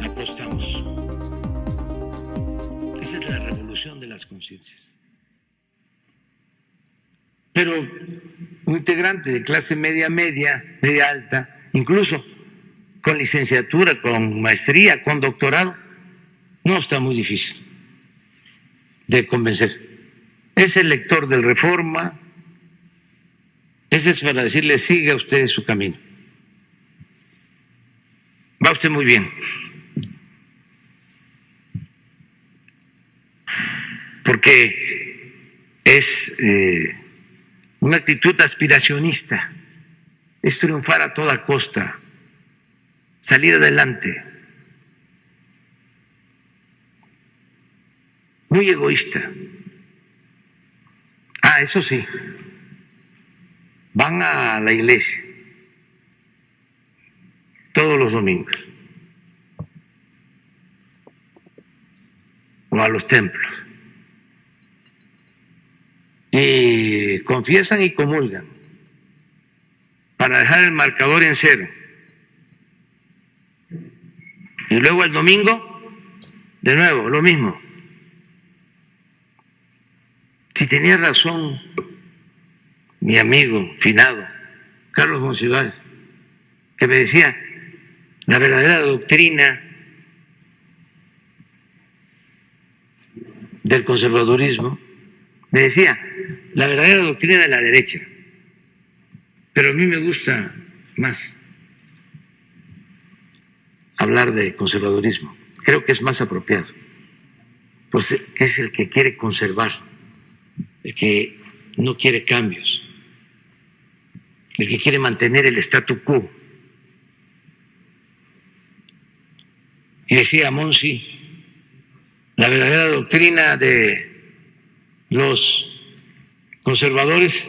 apostamos. Esa es la revolución de las conciencias. Pero un integrante de clase media alta, incluso con licenciatura, con maestría, con doctorado, no está muy difícil de convencer. Es el lector del Reforma. Ese es para decirle, siga usted su camino. Va usted muy bien. Porque es una actitud aspiracionista, es triunfar a toda costa, salir adelante. Muy egoísta. Eso sí, van a la iglesia todos los domingos o a los templos y confiesan y comulgan para dejar el marcador en 0. Y luego el domingo, de nuevo, lo mismo. Si tenía razón mi amigo finado, Carlos Monsiváis, que me decía, la verdadera doctrina del conservadurismo, me decía, la verdadera doctrina de la derecha, pero a mí me gusta más hablar de conservadurismo, creo que es más apropiado, pues es el que quiere conservar, el que no quiere cambios, el que quiere mantener el statu quo. Y decía Monsi, la verdadera doctrina de los conservadores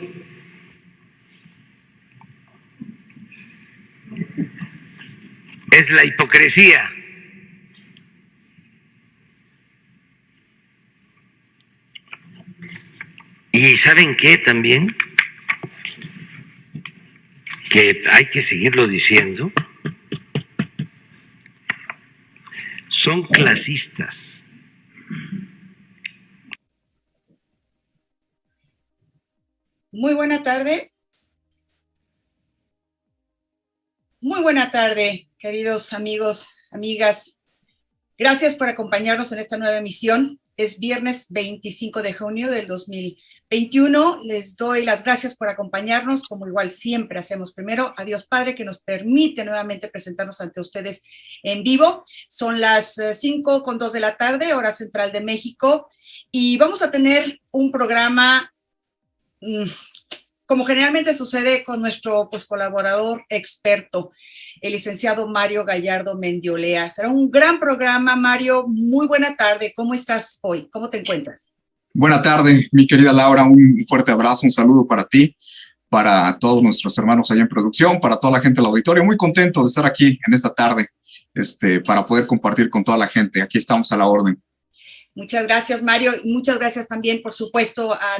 es la hipocresía. Y ¿saben qué también? Que hay que seguirlo diciendo. Son clasistas. Muy buena tarde. Muy buena tarde, queridos amigos, amigas. Gracias por acompañarnos en esta nueva emisión. Es viernes 25 de junio del 2021. Les doy las gracias por acompañarnos, como igual siempre hacemos. Primero, a Dios Padre, que nos permite nuevamente presentarnos ante ustedes en vivo. Son las 5:02 de la tarde, hora central de México, y vamos a tener un programa como generalmente sucede con nuestro colaborador experto, el licenciado Mario Gallardo Mendiolea. Será un gran programa, Mario. Muy buena tarde. ¿Cómo estás hoy? ¿Cómo te encuentras? Buena tarde, mi querida Laura. Un fuerte abrazo, un saludo para ti, para todos nuestros hermanos allá en producción, para toda la gente del auditorio. Muy contento de estar aquí en esta tarde para poder compartir con toda la gente. Aquí estamos a la orden. Muchas gracias, Mario, y muchas gracias también, por supuesto, a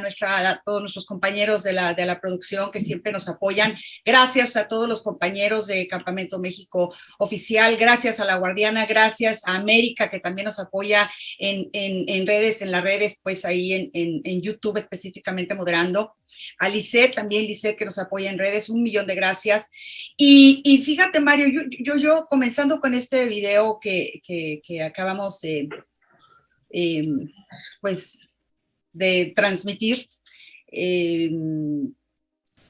todos nuestros compañeros de la producción que siempre nos apoyan. Gracias a todos los compañeros de Campamento México Oficial, gracias a La Guardiana, gracias a América, que también nos apoya en redes, en las redes, pues ahí en YouTube específicamente moderando. A Lisette, también Lisette, que nos apoya en redes, 1,000,000 de gracias. Y fíjate, Mario, yo comenzando con este video que acabamos de transmitir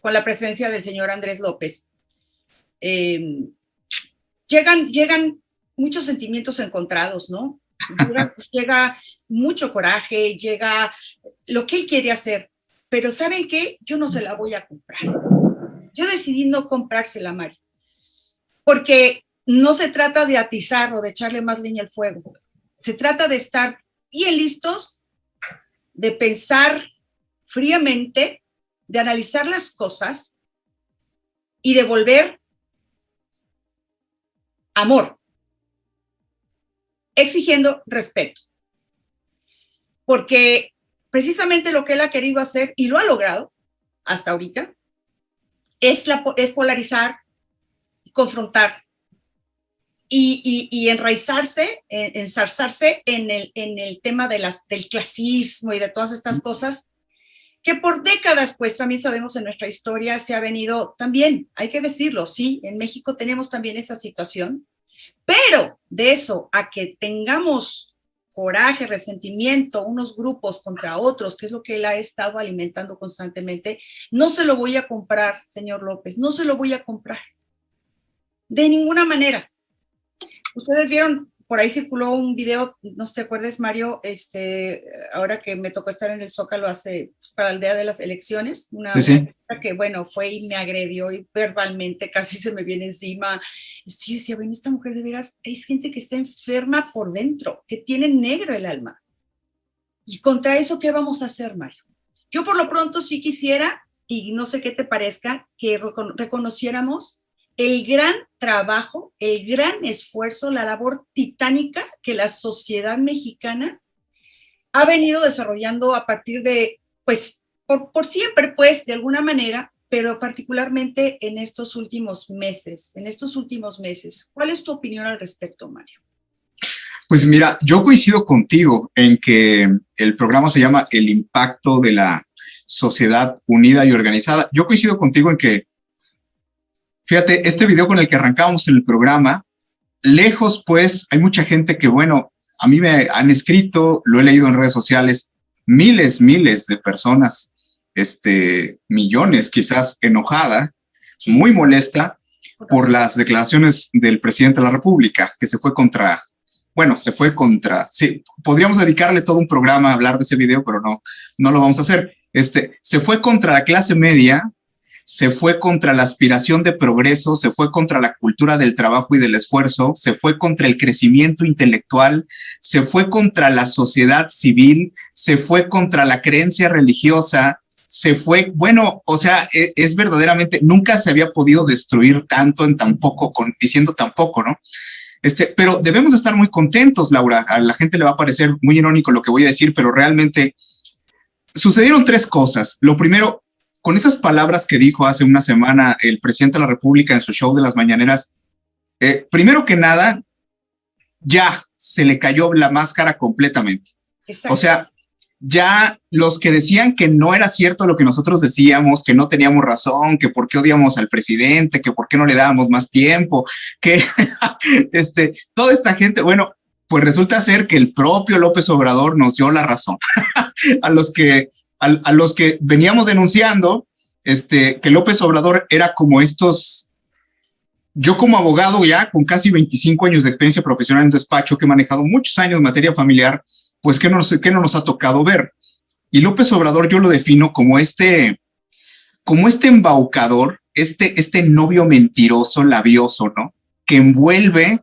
con la presencia del señor Andrés López. Llegan muchos sentimientos encontrados, ¿no? Llega mucho coraje, llega lo que él quiere hacer, pero ¿saben qué? Yo no se la voy a comprar. Yo decidí no comprársela, Mario, porque no se trata de atizar o de echarle más leña al fuego. Se trata de estar bien listos, de pensar fríamente, de analizar las cosas y de volver amor, exigiendo respeto. Porque precisamente lo que él ha querido hacer, y lo ha logrado hasta ahorita, es polarizar, confrontar y enraizarse, ensarzarse en el tema del clasismo y de todas estas cosas que por décadas, pues también sabemos en nuestra historia se ha venido también, hay que decirlo, sí, en México tenemos también esa situación, pero de eso a que tengamos coraje, resentimiento, unos grupos contra otros, que es lo que él ha estado alimentando constantemente, no se lo voy a comprar, señor López, no se lo voy a comprar. De ninguna manera. Ustedes vieron, por ahí circuló un video, no sé si te acuerdas, Mario, ahora que me tocó estar en el Zócalo pues, para el día de las elecciones, una que, bueno, fue y me agredió y verbalmente casi se me viene encima. Yo decía, bueno, esta mujer de veras, hay gente que está enferma por dentro, que tiene negro el alma. Y contra eso, ¿qué vamos a hacer, Mario? Yo por lo pronto sí quisiera, y no sé qué te parezca, que reconociéramos el gran trabajo, el gran esfuerzo, la labor titánica que la sociedad mexicana ha venido desarrollando a partir de, pues, por siempre, pues, de alguna manera, pero particularmente en estos últimos meses. ¿Cuál es tu opinión al respecto, Mario? Pues mira, yo coincido contigo en que el programa se llama El impacto de la sociedad unida y organizada. Yo coincido contigo en que, fíjate, este video con el que arrancamos el programa, lejos, pues, hay mucha gente que, bueno, a mí me han escrito, lo he leído en redes sociales, miles de personas, millones quizás, enojada, muy molesta por las declaraciones del presidente de la República, que se fue contra, sí, podríamos dedicarle todo un programa a hablar de ese video, pero no lo vamos a hacer. Se fue contra la clase media, se fue contra la aspiración de progreso, se fue contra la cultura del trabajo y del esfuerzo, se fue contra el crecimiento intelectual, se fue contra la sociedad civil, se fue contra la creencia religiosa, se fue, bueno, o sea, es verdaderamente, nunca se había podido destruir tanto en tan poco, diciendo tan poco, ¿no? Pero debemos estar muy contentos, Laura. A la gente le va a parecer muy irónico lo que voy a decir, pero realmente sucedieron tres cosas. Lo primero, con esas palabras que dijo hace una semana el presidente de la República en su show de las mañaneras, primero que nada, ya se le cayó la máscara completamente. Exacto. O sea, ya los que decían que no era cierto lo que nosotros decíamos, que no teníamos razón, que por qué odiamos al presidente, que por qué no le dábamos más tiempo, que toda esta gente, bueno, pues resulta ser que el propio López Obrador nos dio la razón. a los que veníamos denunciando que López Obrador era como estos. Yo como abogado ya con casi 25 años de experiencia profesional en despacho, que he manejado muchos años en materia familiar, pues ¿qué no nos ha tocado ver? Y López Obrador yo lo defino como este embaucador, este novio mentiroso, labioso, ¿no? Que envuelve,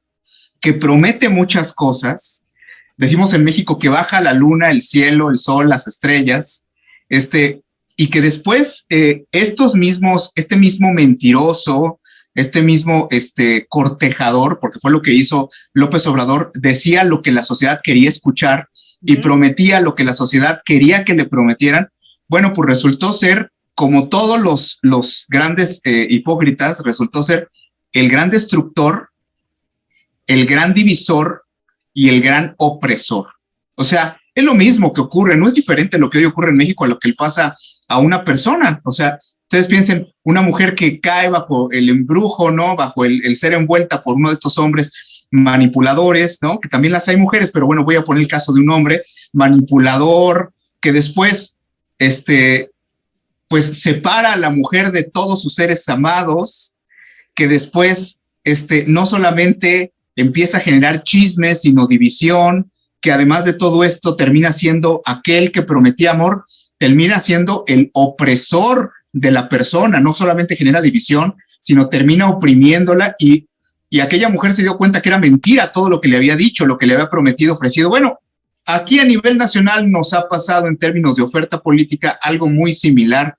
que promete muchas cosas. Decimos en México que baja la luna, el cielo, el sol, las estrellas, y que después este mismo mentiroso, este mismo cortejador, porque fue lo que hizo López Obrador, decía lo que la sociedad quería escuchar y prometía lo que la sociedad quería que le prometieran. Bueno, pues resultó ser, como todos los grandes hipócritas, resultó ser el gran destructor, el gran divisor y el gran opresor. O sea, es lo mismo que ocurre, no es diferente lo que hoy ocurre en México a lo que le pasa a una persona. O sea, ustedes piensen, una mujer que cae bajo el embrujo, ¿no? Bajo el ser envuelta por uno de estos hombres manipuladores, ¿no? Que también las hay mujeres, pero bueno, voy a poner el caso de un hombre manipulador que después, pues separa a la mujer de todos sus seres amados, que después, no solamente empieza a generar chismes, sino división, que además de todo esto termina siendo aquel que prometía amor, termina siendo el opresor de la persona, no solamente genera división, sino termina oprimiéndola y aquella mujer se dio cuenta que era mentira todo lo que le había dicho, lo que le había prometido, ofrecido. Bueno, aquí a nivel nacional nos ha pasado en términos de oferta política algo muy similar.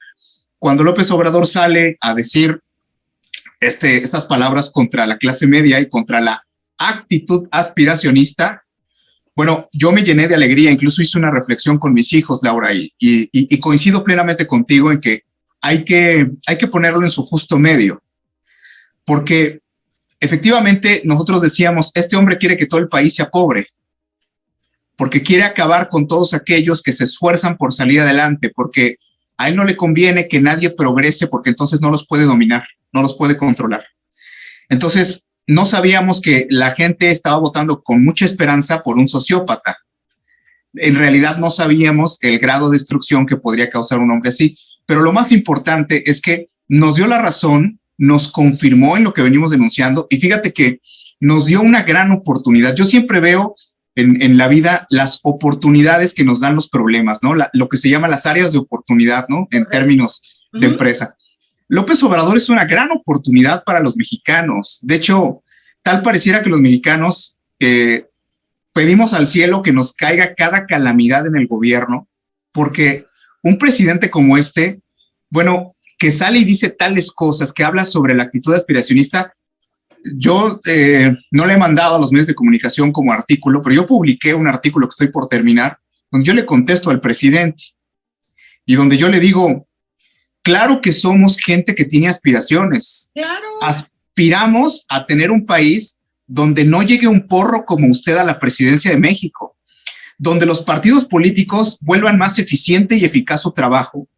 Cuando López Obrador sale a decir estas palabras contra la clase media y contra la actitud aspiracionista, bueno, yo me llené de alegría, incluso hice una reflexión con mis hijos, Laura, y coincido plenamente contigo en que hay que ponerlo en su justo medio, porque efectivamente nosotros decíamos, este hombre quiere que todo el país sea pobre, porque quiere acabar con todos aquellos que se esfuerzan por salir adelante, porque a él no le conviene que nadie progrese, porque entonces no los puede dominar, no los puede controlar. Entonces, no sabíamos que la gente estaba votando con mucha esperanza por un sociópata. En realidad no sabíamos el grado de destrucción que podría causar un hombre así, pero lo más importante es que nos dio la razón, nos confirmó en lo que venimos denunciando, y fíjate que nos dio una gran oportunidad. Yo siempre veo en la vida las oportunidades que nos dan los problemas, ¿no? Lo que se llama las áreas de oportunidad, ¿no? En términos de empresa. López Obrador es una gran oportunidad para los mexicanos. De hecho, tal pareciera que los mexicanos pedimos al cielo que nos caiga cada calamidad en el gobierno, porque un presidente como este, bueno, que sale y dice tales cosas, que habla sobre la actitud aspiracionista. Yo no le he mandado a los medios de comunicación como artículo, pero yo publiqué un artículo que estoy por terminar, donde yo le contesto al presidente y donde yo le digo, claro que somos gente que tiene aspiraciones. Claro. Aspiramos a tener un país donde no llegue un porro como usted a la presidencia de México, donde los partidos políticos vuelvan más eficiente y eficaz su trabajo,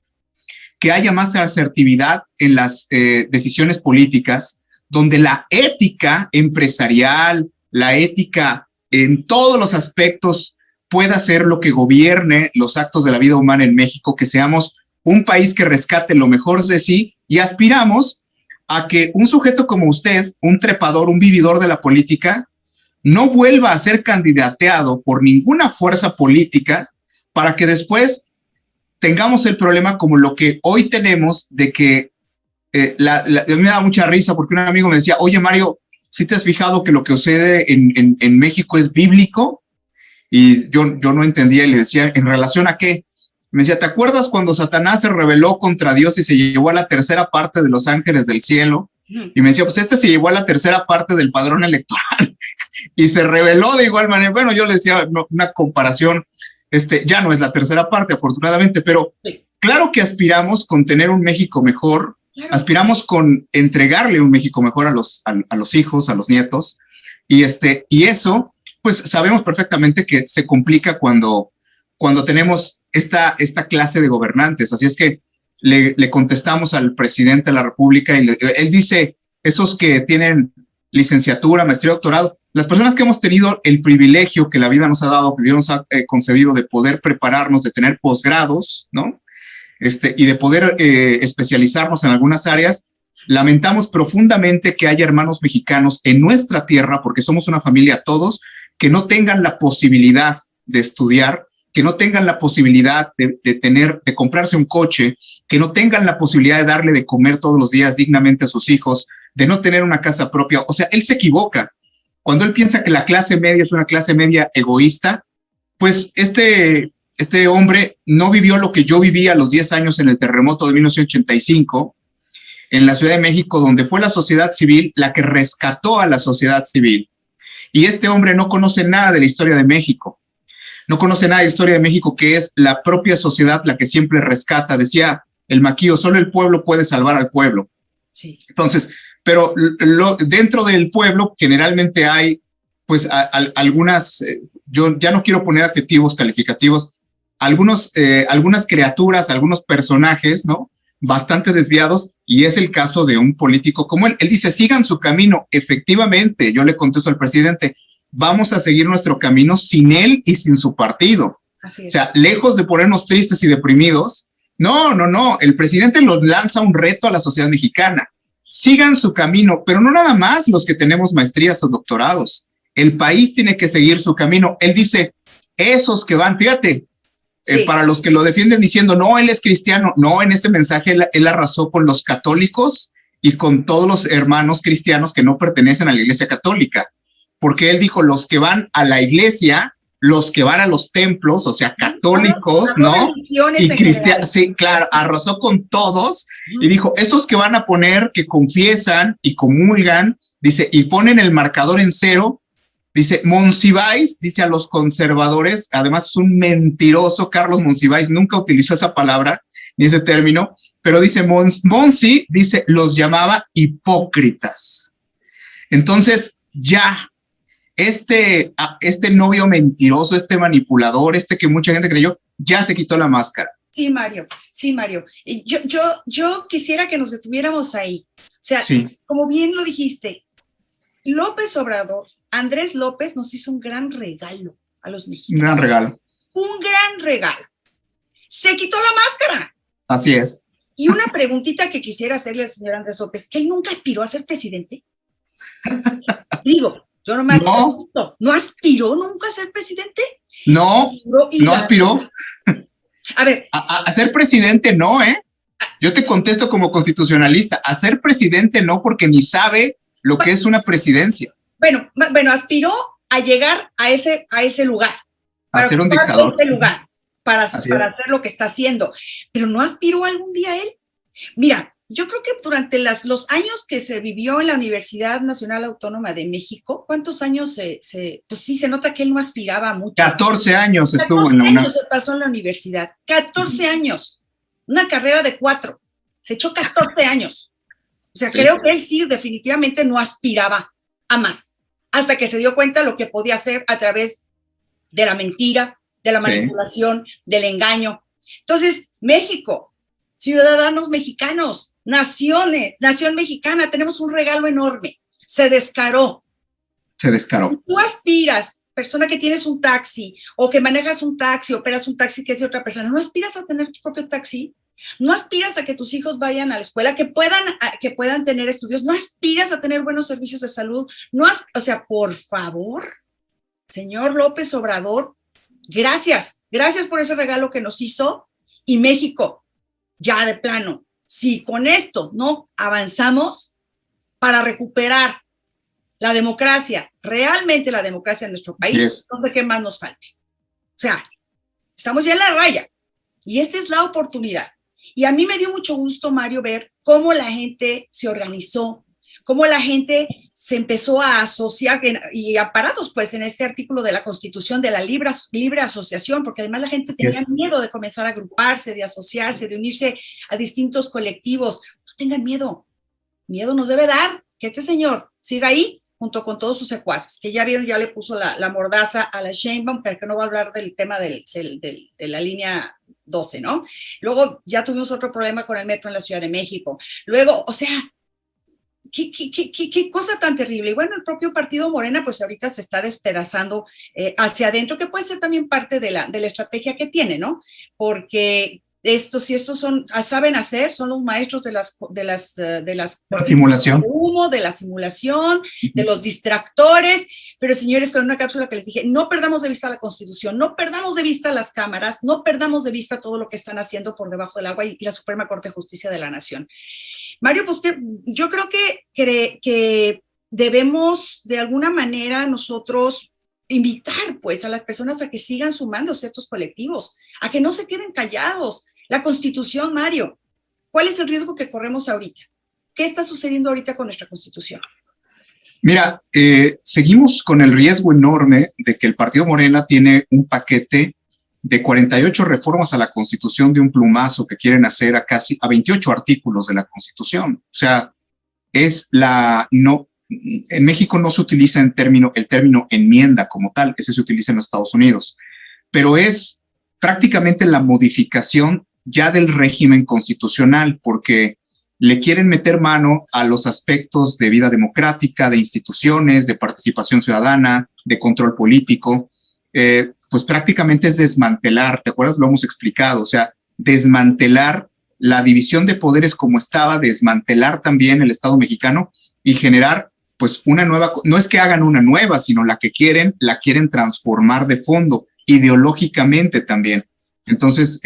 que haya más asertividad en las decisiones políticas, donde la ética empresarial, la ética en todos los aspectos pueda ser lo que gobierne los actos de la vida humana en México, que seamos un país que rescate lo mejor de sí, y aspiramos a que un sujeto como usted, un trepador, un vividor de la política, no vuelva a ser candidateado por ninguna fuerza política para que después tengamos el problema como lo que hoy tenemos de que a mí me da mucha risa porque un amigo me decía, oye Mario, ¿sí te has fijado que lo que sucede en México es bíblico? Y yo no entendía y le decía, ¿en relación a qué? Me decía, ¿te acuerdas cuando Satanás se rebeló contra Dios y se llevó a la tercera parte de los ángeles del cielo? Y me decía, pues se llevó a la tercera parte del padrón electoral y se rebeló de igual manera. Bueno, yo le decía, no, una comparación, ya no es la tercera parte, afortunadamente, pero claro que aspiramos con tener un México mejor. Claro. Aspiramos con entregarle un México mejor a los hijos, a los nietos, y eso, pues sabemos perfectamente que se complica cuando tenemos esta clase de gobernantes. Así es que le contestamos al presidente de la República y él dice, esos que tienen licenciatura, maestría, doctorado, las personas que hemos tenido el privilegio que la vida nos ha dado, que Dios nos ha concedido de poder prepararnos, de tener posgrados, ¿no? Y de poder especializarnos en algunas áreas, lamentamos profundamente que haya hermanos mexicanos en nuestra tierra, porque somos una familia todos, que no tengan la posibilidad de estudiar, que no tengan la posibilidad de comprarse un coche, que no tengan la posibilidad de darle de comer todos los días dignamente a sus hijos, de no tener una casa propia. O sea, él se equivoca. Cuando él piensa que la clase media es una clase media egoísta, pues este hombre no vivió lo que yo viví a los 10 años en el terremoto de 1985 en la Ciudad de México, donde fue la sociedad civil la que rescató a la sociedad civil. Y este hombre no conoce nada de la historia de México. No conoce nada de la historia de México, que es la propia sociedad la que siempre rescata. Decía el Maquío, solo el pueblo puede salvar al pueblo. Sí. Entonces, pero dentro del pueblo generalmente hay, pues, algunas, yo ya no quiero poner adjetivos calificativos, algunas criaturas, algunos personajes, ¿no? Bastante desviados, y es el caso de un político como él. Él dice, sigan su camino. Efectivamente, yo le contesto al presidente, vamos a seguir nuestro camino sin él y sin su partido. Así es. O sea, lejos de ponernos tristes y deprimidos, no, el presidente nos lanza un reto a la sociedad mexicana. Sigan su camino, pero no nada más los que tenemos maestrías o doctorados. El país tiene que seguir su camino. Él dice, esos que van, fíjate, sí. Para los que lo defienden diciendo, no, él es cristiano, no, en este mensaje él arrasó con los católicos y con todos los hermanos cristianos que no pertenecen a la Iglesia Católica, porque él dijo, los que van a la iglesia, los que van a los templos, o sea, católicos, ¿no? Y cristianos, sí, claro, arrasó con todos y dijo, esos que van a poner, que confiesan y comulgan, dice, y ponen el marcador en 0, dice, Monsiváis, dice a los conservadores, además es un mentiroso, Carlos Monsiváis nunca utilizó esa palabra, ni ese término, pero dice, Monsi, dice, los llamaba hipócritas. Entonces, ya, este novio mentiroso, este manipulador, que mucha gente creyó, ya se quitó la máscara. Sí, Mario, sí, Mario. Yo quisiera que nos detuviéramos ahí. O sea, sí, como bien lo dijiste, López Obrador, Andrés López nos hizo un gran regalo a los mexicanos. Un gran regalo. Un gran regalo. Se quitó la máscara. Así es. Y una preguntita que quisiera hacerle al señor Andrés López, ¿que él nunca aspiró a ser presidente? Digo, yo nomás pregunto, ¿no aspiró nunca a ser presidente? No, no aspiró. A ver. A ser presidente no, ¿eh? Yo te contesto como constitucionalista, a ser presidente no, porque ni sabe lo que es una presidencia. Bueno, aspiró a llegar a ese lugar. A ser un dictador. Ese lugar, para hacer lo que está haciendo. Pero no aspiró algún día él. Mira, yo creo que durante los años que se vivió en la Universidad Nacional Autónoma de México, ¿cuántos años pues sí, se nota que él no aspiraba mucho? 14 años estuvo en la UNAM. 14 años se pasó en la universidad. 14 años. Una carrera de 4. Se echó 14 años. O sea, sí, creo que él sí definitivamente no aspiraba a más. Hasta que se dio cuenta de lo que podía hacer a través de la mentira, de la manipulación, del engaño. Entonces, México, ciudadanos mexicanos, nación mexicana, tenemos un regalo enorme. Se descaró. Se descaró. Tú aspiras, persona que tienes un taxi o que manejas un taxi, operas un taxi que es de otra persona, ¿no aspiras a tener tu propio taxi? ¿No aspiras a que tus hijos vayan a la escuela, que puedan tener estudios? ¿No aspiras a tener buenos servicios de salud? O sea, por favor, señor López Obrador, gracias por ese regalo que nos hizo. Y México, ya de plano, si con esto no avanzamos para recuperar la democracia, realmente la democracia en nuestro país, no sé qué más nos falte. O sea, estamos ya en la raya y esta es la oportunidad. Y a mí me dio mucho gusto, Mario, ver cómo la gente se organizó, cómo la gente se empezó a asociar y amparados pues en este artículo de la Constitución de la libre asociación, porque además la gente tenía miedo de comenzar a agruparse, de asociarse, de unirse a distintos colectivos. No tengan miedo. Miedo nos debe dar que este señor siga ahí junto con todos sus secuaces, que ya vieron, ya le puso la mordaza a la Sheinbaum, pero que no va a hablar del tema de la línea 12, ¿no? Luego ya tuvimos otro problema con el metro en la Ciudad de México. Luego, o sea, ¿qué cosa tan terrible? Y bueno, el propio partido Morena, pues ahorita se está despedazando hacia adentro, que puede ser también parte de la estrategia que tiene, ¿no? Porque estos saben hacer, son los maestros de la simulación. De la simulación, de los distractores, pero señores, con una cápsula que les dije, no perdamos de vista la Constitución, no perdamos de vista las cámaras, no perdamos de vista todo lo que están haciendo por debajo del agua y la Suprema Corte de Justicia de la Nación. Mario, pues yo creo que debemos de alguna manera nosotros invitar pues a las personas a que sigan sumándose a estos colectivos, a que no se queden callados. La Constitución, Mario, ¿cuál es el riesgo que corremos ahorita? ¿Qué está sucediendo ahorita con nuestra Constitución? Mira, seguimos con el riesgo enorme de que el Partido Morena tiene un paquete de 48 reformas a la Constitución de un plumazo que quieren hacer a 28 artículos de la Constitución. O sea, en México no se utiliza el término enmienda como tal, ese se utiliza en los Estados Unidos, pero es prácticamente la modificación ya del régimen constitucional, porque le quieren meter mano a los aspectos de vida democrática, de instituciones, de participación ciudadana, de control político. Pues prácticamente es desmantelar, ¿te acuerdas? Lo hemos explicado, o sea, desmantelar la división de poderes como estaba, desmantelar también el Estado mexicano y generar pues una nueva, no es que hagan una nueva, sino la quieren transformar de fondo, ideológicamente también. Entonces,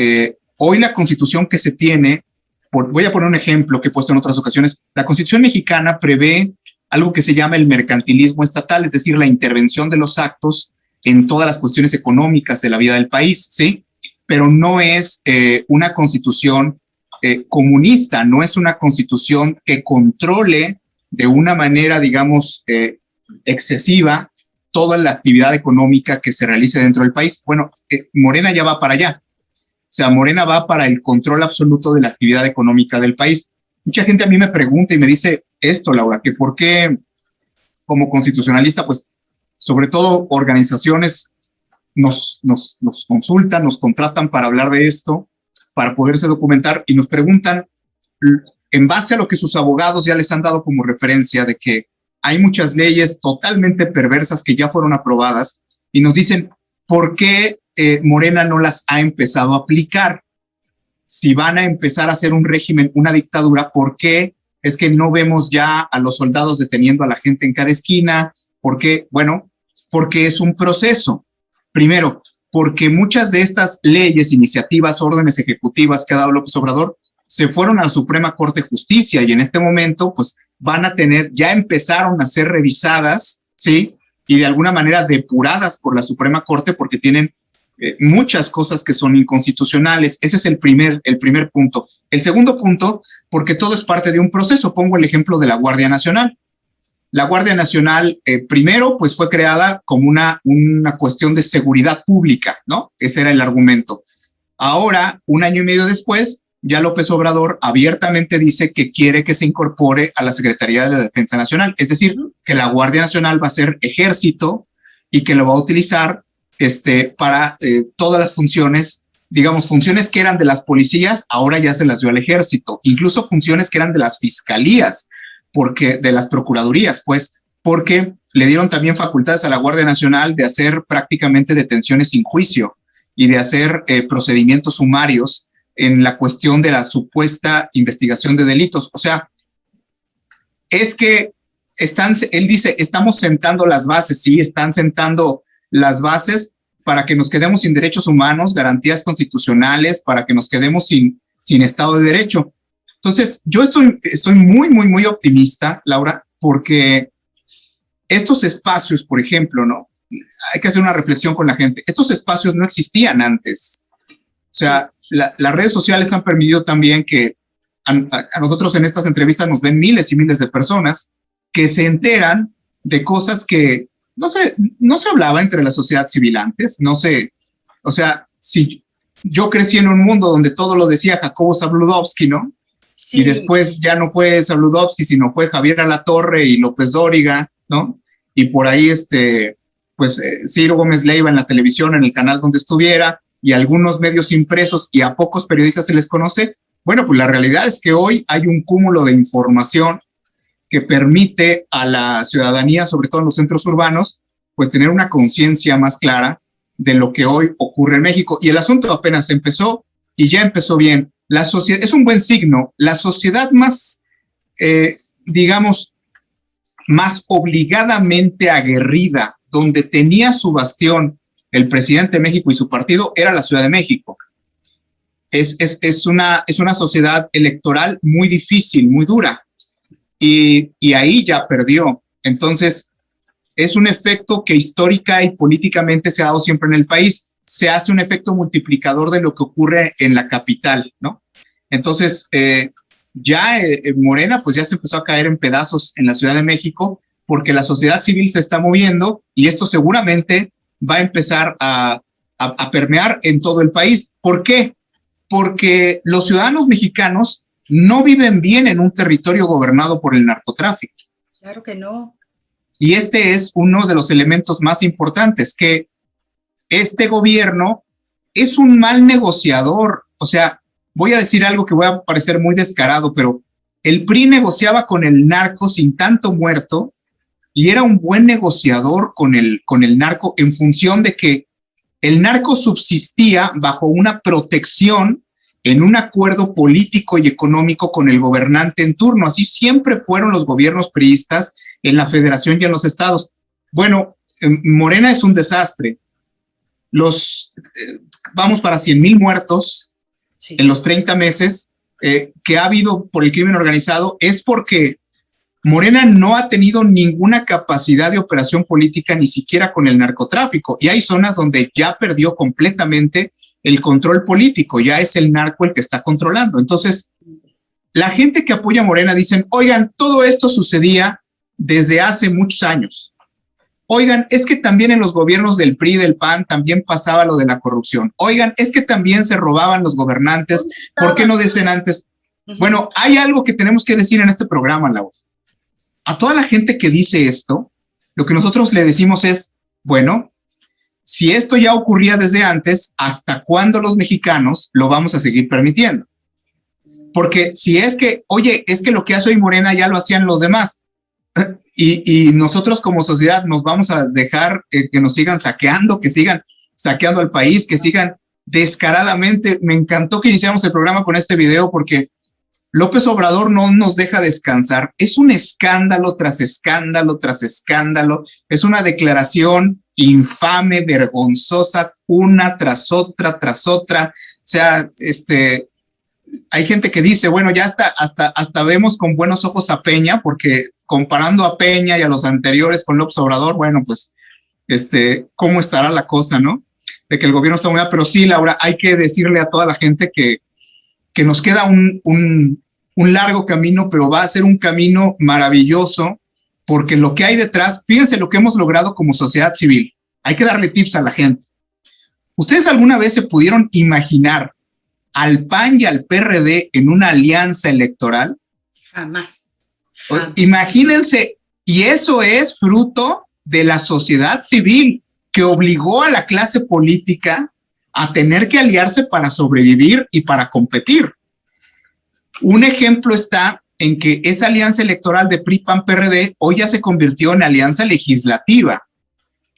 hoy la Constitución que se tiene, voy a poner un ejemplo que he puesto en otras ocasiones, la Constitución mexicana prevé algo que se llama el mercantilismo estatal, es decir, la intervención de los actos en todas las cuestiones económicas de la vida del país, ¿sí? Pero no es una constitución comunista, no es una constitución que controle de una manera, digamos, excesiva toda la actividad económica que se realice dentro del país. Bueno, Morena ya va para allá. O sea, Morena va para el control absoluto de la actividad económica del país. Mucha gente a mí me pregunta y me dice esto, Laura, que por qué como constitucionalista, pues sobre todo organizaciones nos consultan, nos contratan para hablar de esto, para poderse documentar y nos preguntan, en base a lo que sus abogados ya les han dado como referencia, de que hay muchas leyes totalmente perversas que ya fueron aprobadas, y nos dicen, ¿por qué Morena no las ha empezado a aplicar? Si van a empezar a hacer un régimen, una dictadura, ¿por qué es que no vemos ya a los soldados deteniendo a la gente en cada esquina? ¿Por qué? Bueno, porque es un proceso. Primero, porque muchas de estas leyes, iniciativas, órdenes ejecutivas que ha dado López Obrador se fueron a la Suprema Corte de Justicia y en este momento pues van a tener, ya empezaron a ser revisadas, ¿sí? Y de alguna manera depuradas por la Suprema Corte porque tienen muchas cosas que son inconstitucionales. Ese es el primer punto. El segundo punto, porque todo es parte de un proceso. Pongo el ejemplo de la Guardia Nacional. La Guardia Nacional, primero, pues fue creada como una cuestión de seguridad pública, ¿no? Ese era el argumento. Ahora, un año y medio después, ya López Obrador abiertamente dice que quiere que se incorpore a la Secretaría de la Defensa Nacional. Es decir, que la Guardia Nacional va a ser ejército y que lo va a utilizar para todas las funciones, digamos, funciones que eran de las policías, ahora ya se las dio al ejército. Incluso funciones que eran de las fiscalías, de las procuradurías, pues, porque le dieron también facultades a la Guardia Nacional de hacer prácticamente detenciones sin juicio y de hacer procedimientos sumarios en la cuestión de la supuesta investigación de delitos. O sea, es que él dice, estamos sentando las bases, sí, están sentando las bases para que nos quedemos sin derechos humanos, garantías constitucionales, para que nos quedemos sin Estado de Derecho. Entonces, yo estoy muy, muy, muy optimista, Laura, porque estos espacios, por ejemplo, ¿no? Hay que hacer una reflexión con la gente. Estos espacios no existían antes. O sea, las redes sociales han permitido también que a nosotros en estas entrevistas nos ven miles y miles de personas que se enteran de cosas que no se hablaba entre la sociedad civil antes. O sea, si yo crecí en un mundo donde todo lo decía Jacobo Zabludovsky, ¿no? Sí. Y después ya no fue Zabludovsky, sino fue Javier Alatorre y López Dóriga, ¿no? Y por ahí, Ciro Gómez Leiva en la televisión, en el canal donde estuviera, y algunos medios impresos, y a pocos periodistas se les conoce. Bueno, pues la realidad es que hoy hay un cúmulo de información que permite a la ciudadanía, sobre todo en los centros urbanos, pues tener una conciencia más clara de lo que hoy ocurre en México. Y el asunto apenas empezó y ya empezó bien. La sociedad es un buen signo. La sociedad más, digamos, más obligadamente aguerrida, donde tenía su bastión el presidente de México y su partido, era la Ciudad de México. Es una sociedad electoral muy difícil, muy dura. Y ahí ya perdió. Entonces, es un efecto que histórica y políticamente se ha dado siempre en el país. Se hace un efecto multiplicador de lo que ocurre en la capital, ¿no? Entonces, Morena, pues ya se empezó a caer en pedazos en la Ciudad de México porque la sociedad civil se está moviendo y esto seguramente va a empezar a permear en todo el país. ¿Por qué? Porque los ciudadanos mexicanos no viven bien en un territorio gobernado por el narcotráfico. Claro que no. Y este es uno de los elementos más importantes, que este gobierno es un mal negociador. O sea, voy a decir algo que voy a parecer muy descarado, pero el PRI negociaba con el narco sin tanto muerto y era un buen negociador con el narco en función de que el narco subsistía bajo una protección en un acuerdo político y económico con el gobernante en turno. Así siempre fueron los gobiernos priistas en la federación y en los estados. Bueno, Morena es un desastre. Vamos para 100,000 muertos en los 30 meses que ha habido por el crimen organizado, es porque Morena no ha tenido ninguna capacidad de operación política, ni siquiera con el narcotráfico. Y hay zonas donde ya perdió completamente el control político, ya es el narco el que está controlando. Entonces, la gente que apoya a Morena dicen, oigan, todo esto sucedía desde hace muchos años. Oigan, es que también en los gobiernos del PRI y del PAN también pasaba lo de la corrupción. Oigan, es que también se robaban los gobernantes. ¿Por qué no dicen antes? Bueno, hay algo que tenemos que decir en este programa, Laura. A toda la gente que dice esto, Lo que nosotros le decimos es, bueno, si esto ya ocurría desde antes, ¿hasta cuándo los mexicanos lo vamos a seguir permitiendo? Porque si es que, oye, es que lo que hace hoy Morena ya lo hacían los demás, y nosotros como sociedad nos vamos a dejar que nos sigan saqueando, que sigan saqueando al país, que sigan descaradamente. Me encantó que iniciáramos el programa con este video porque López Obrador no nos deja descansar. Es un escándalo tras escándalo tras escándalo. Es una declaración infame, vergonzosa, una tras otra, tras otra. O sea, hay gente que dice, bueno, ya hasta vemos con buenos ojos a Peña, porque comparando a Peña y a los anteriores con López Obrador, bueno, pues, ¿cómo estará la cosa, no? De que el gobierno está muy mal, pero sí, Laura, hay que decirle a toda la gente que nos queda un largo camino, pero va a ser un camino maravilloso, porque lo que hay detrás, fíjense lo que hemos logrado como sociedad civil. Hay que darle tips a la gente. ¿Ustedes alguna vez se pudieron imaginar al PAN y al PRD en una alianza electoral? Jamás. Imagínense, y eso es fruto de la sociedad civil que obligó a la clase política a tener que aliarse para sobrevivir y para competir. Un ejemplo está en que esa alianza electoral de PRI, PAN, PRD hoy ya se convirtió en alianza legislativa.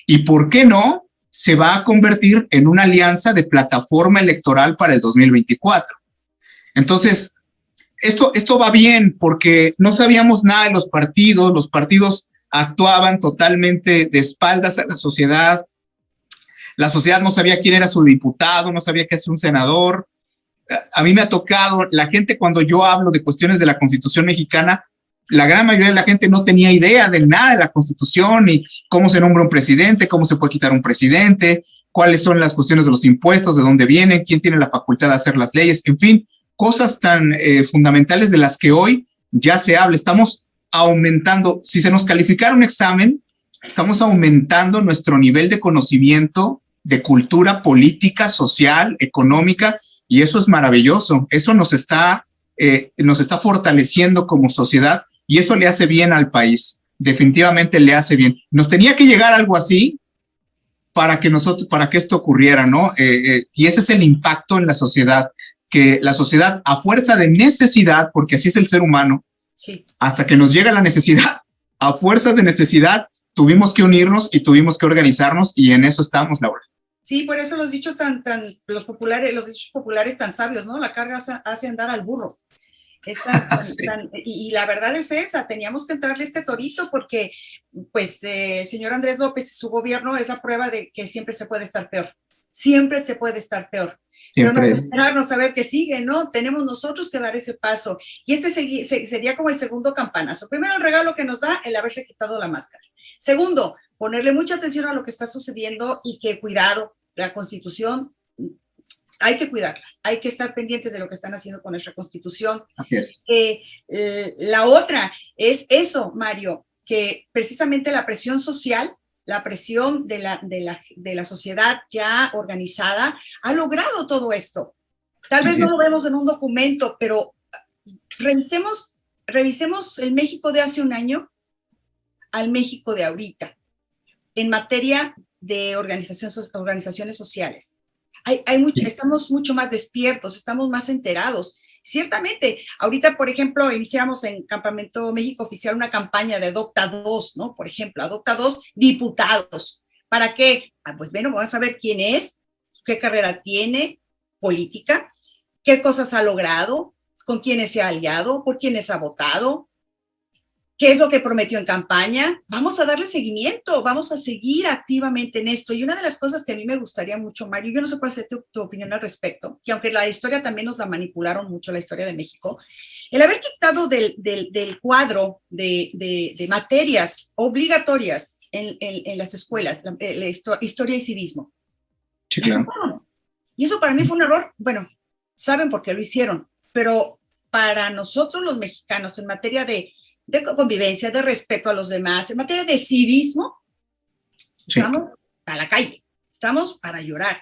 ¿Y por qué no? Se va a convertir en una alianza de plataforma electoral para el 2024. Entonces, esto va bien porque no sabíamos nada de los partidos actuaban totalmente de espaldas a la sociedad no sabía quién era su diputado, no sabía qué es un senador. A mí me ha tocado, la gente cuando yo hablo de cuestiones de la Constitución mexicana, la gran mayoría de la gente no tenía idea de nada de la Constitución, ni cómo se nombra un presidente, cómo se puede quitar un presidente, cuáles son las cuestiones de los impuestos, de dónde vienen, quién tiene la facultad de hacer las leyes, en fin, cosas tan fundamentales de las que hoy ya se habla. Estamos aumentando, si se nos calificara un examen, estamos aumentando nuestro nivel de conocimiento, de cultura política, social, económica, y eso es maravilloso. Eso nos está fortaleciendo como sociedad y eso le hace bien al país. Definitivamente le hace bien. Nos tenía que llegar algo así para que esto ocurriera, ¿no? Y ese es el impacto en la sociedad, que la sociedad a fuerza de necesidad, porque así es el ser humano, sí, hasta que nos llega la necesidad, a fuerza de necesidad, tuvimos que unirnos y tuvimos que organizarnos y en eso estamos, Laura. Sí, por eso los dichos los dichos populares tan sabios, ¿no? La carga hace andar al burro. Sí. Y la verdad es esa, teníamos que entrarle este torito porque, pues, señor Andrés López y su gobierno es la prueba de que siempre se puede estar peor. Siempre se puede estar peor. Siempre. Pero no esperarnos a ver qué sigue, ¿no? Tenemos nosotros que dar ese paso. Y sería como el segundo campanazo. Primero, el regalo que nos da el haberse quitado la máscara. Segundo, ponerle mucha atención a lo que está sucediendo y que cuidado, la Constitución hay que cuidarla, hay que estar pendientes de lo que están haciendo con nuestra Constitución. Así es. La otra es eso, Mario, que precisamente la presión social, la presión de la sociedad ya organizada ha logrado todo esto. Tal vez no lo vemos en un documento, pero revisemos el México de hace un año al México de ahorita en materia de organizaciones sociales. Estamos mucho más despiertos, estamos más enterados. Ciertamente, ahorita, por ejemplo, iniciamos en Campamento México Oficial una campaña de Adopta 2, ¿no? Por ejemplo, Adopta 2 diputados. ¿Para qué? Pues bueno, vamos a ver quién es, qué carrera tiene política, qué cosas ha logrado, con quiénes se ha aliado, por quiénes ha votado, qué es lo que prometió en campaña. Vamos a darle seguimiento, vamos a seguir activamente en esto. Y una de las cosas que a mí me gustaría mucho, Mario, yo no sé cuál es tu opinión al respecto, que aunque la historia también nos la manipularon mucho, la historia de México, el haber quitado del cuadro de materias obligatorias en las escuelas, historia y civismo. Sí, claro. Y eso para mí fue un error. Bueno, saben por qué lo hicieron, pero para nosotros los mexicanos en materia de convivencia, de respeto a los demás, en materia de civismo, sí, estamos para la calle, estamos para llorar.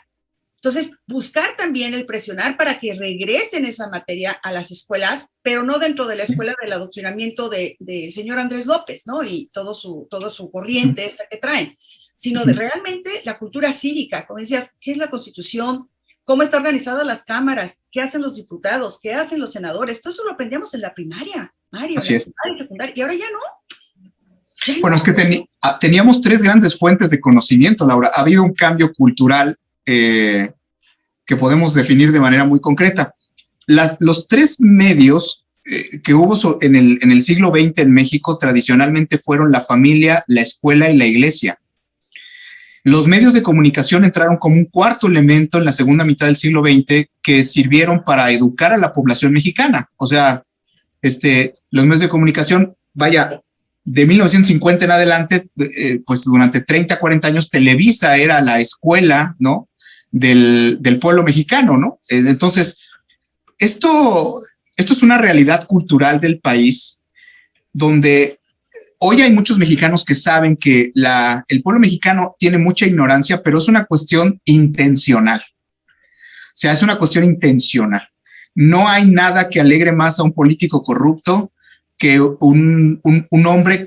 Entonces, buscar también el presionar para que regresen esa materia a las escuelas, pero no dentro de la escuela del adoctrinamiento del señor Andrés López, ¿no? Y toda su corriente esa que traen, sino de realmente la cultura cívica, como decías, ¿qué es la Constitución? ¿Cómo está organizada las cámaras? ¿Qué hacen los diputados? ¿Qué hacen los senadores? Todo eso lo aprendíamos en la primaria, Mario, Así es. Primaria, secundaria, y ahora ya no. Bueno, es que teníamos tres grandes fuentes de conocimiento, Laura. Ha habido un cambio cultural que podemos definir de manera muy concreta. Los tres medios que hubo en el siglo XX en México tradicionalmente fueron la familia, la escuela y la iglesia. Los medios de comunicación entraron como un cuarto elemento en la segunda mitad del siglo XX que sirvieron para educar a la población mexicana. O sea, los medios de comunicación, vaya, de 1950 en adelante, pues durante 30, 40 años, Televisa era la escuela, ¿no?, del pueblo mexicano, ¿no? Entonces, esto es una realidad cultural del país donde hoy hay muchos mexicanos que saben que el pueblo mexicano tiene mucha ignorancia, pero es una cuestión intencional. O sea, es una cuestión intencional. No hay nada que alegre más a un político corrupto que un hombre,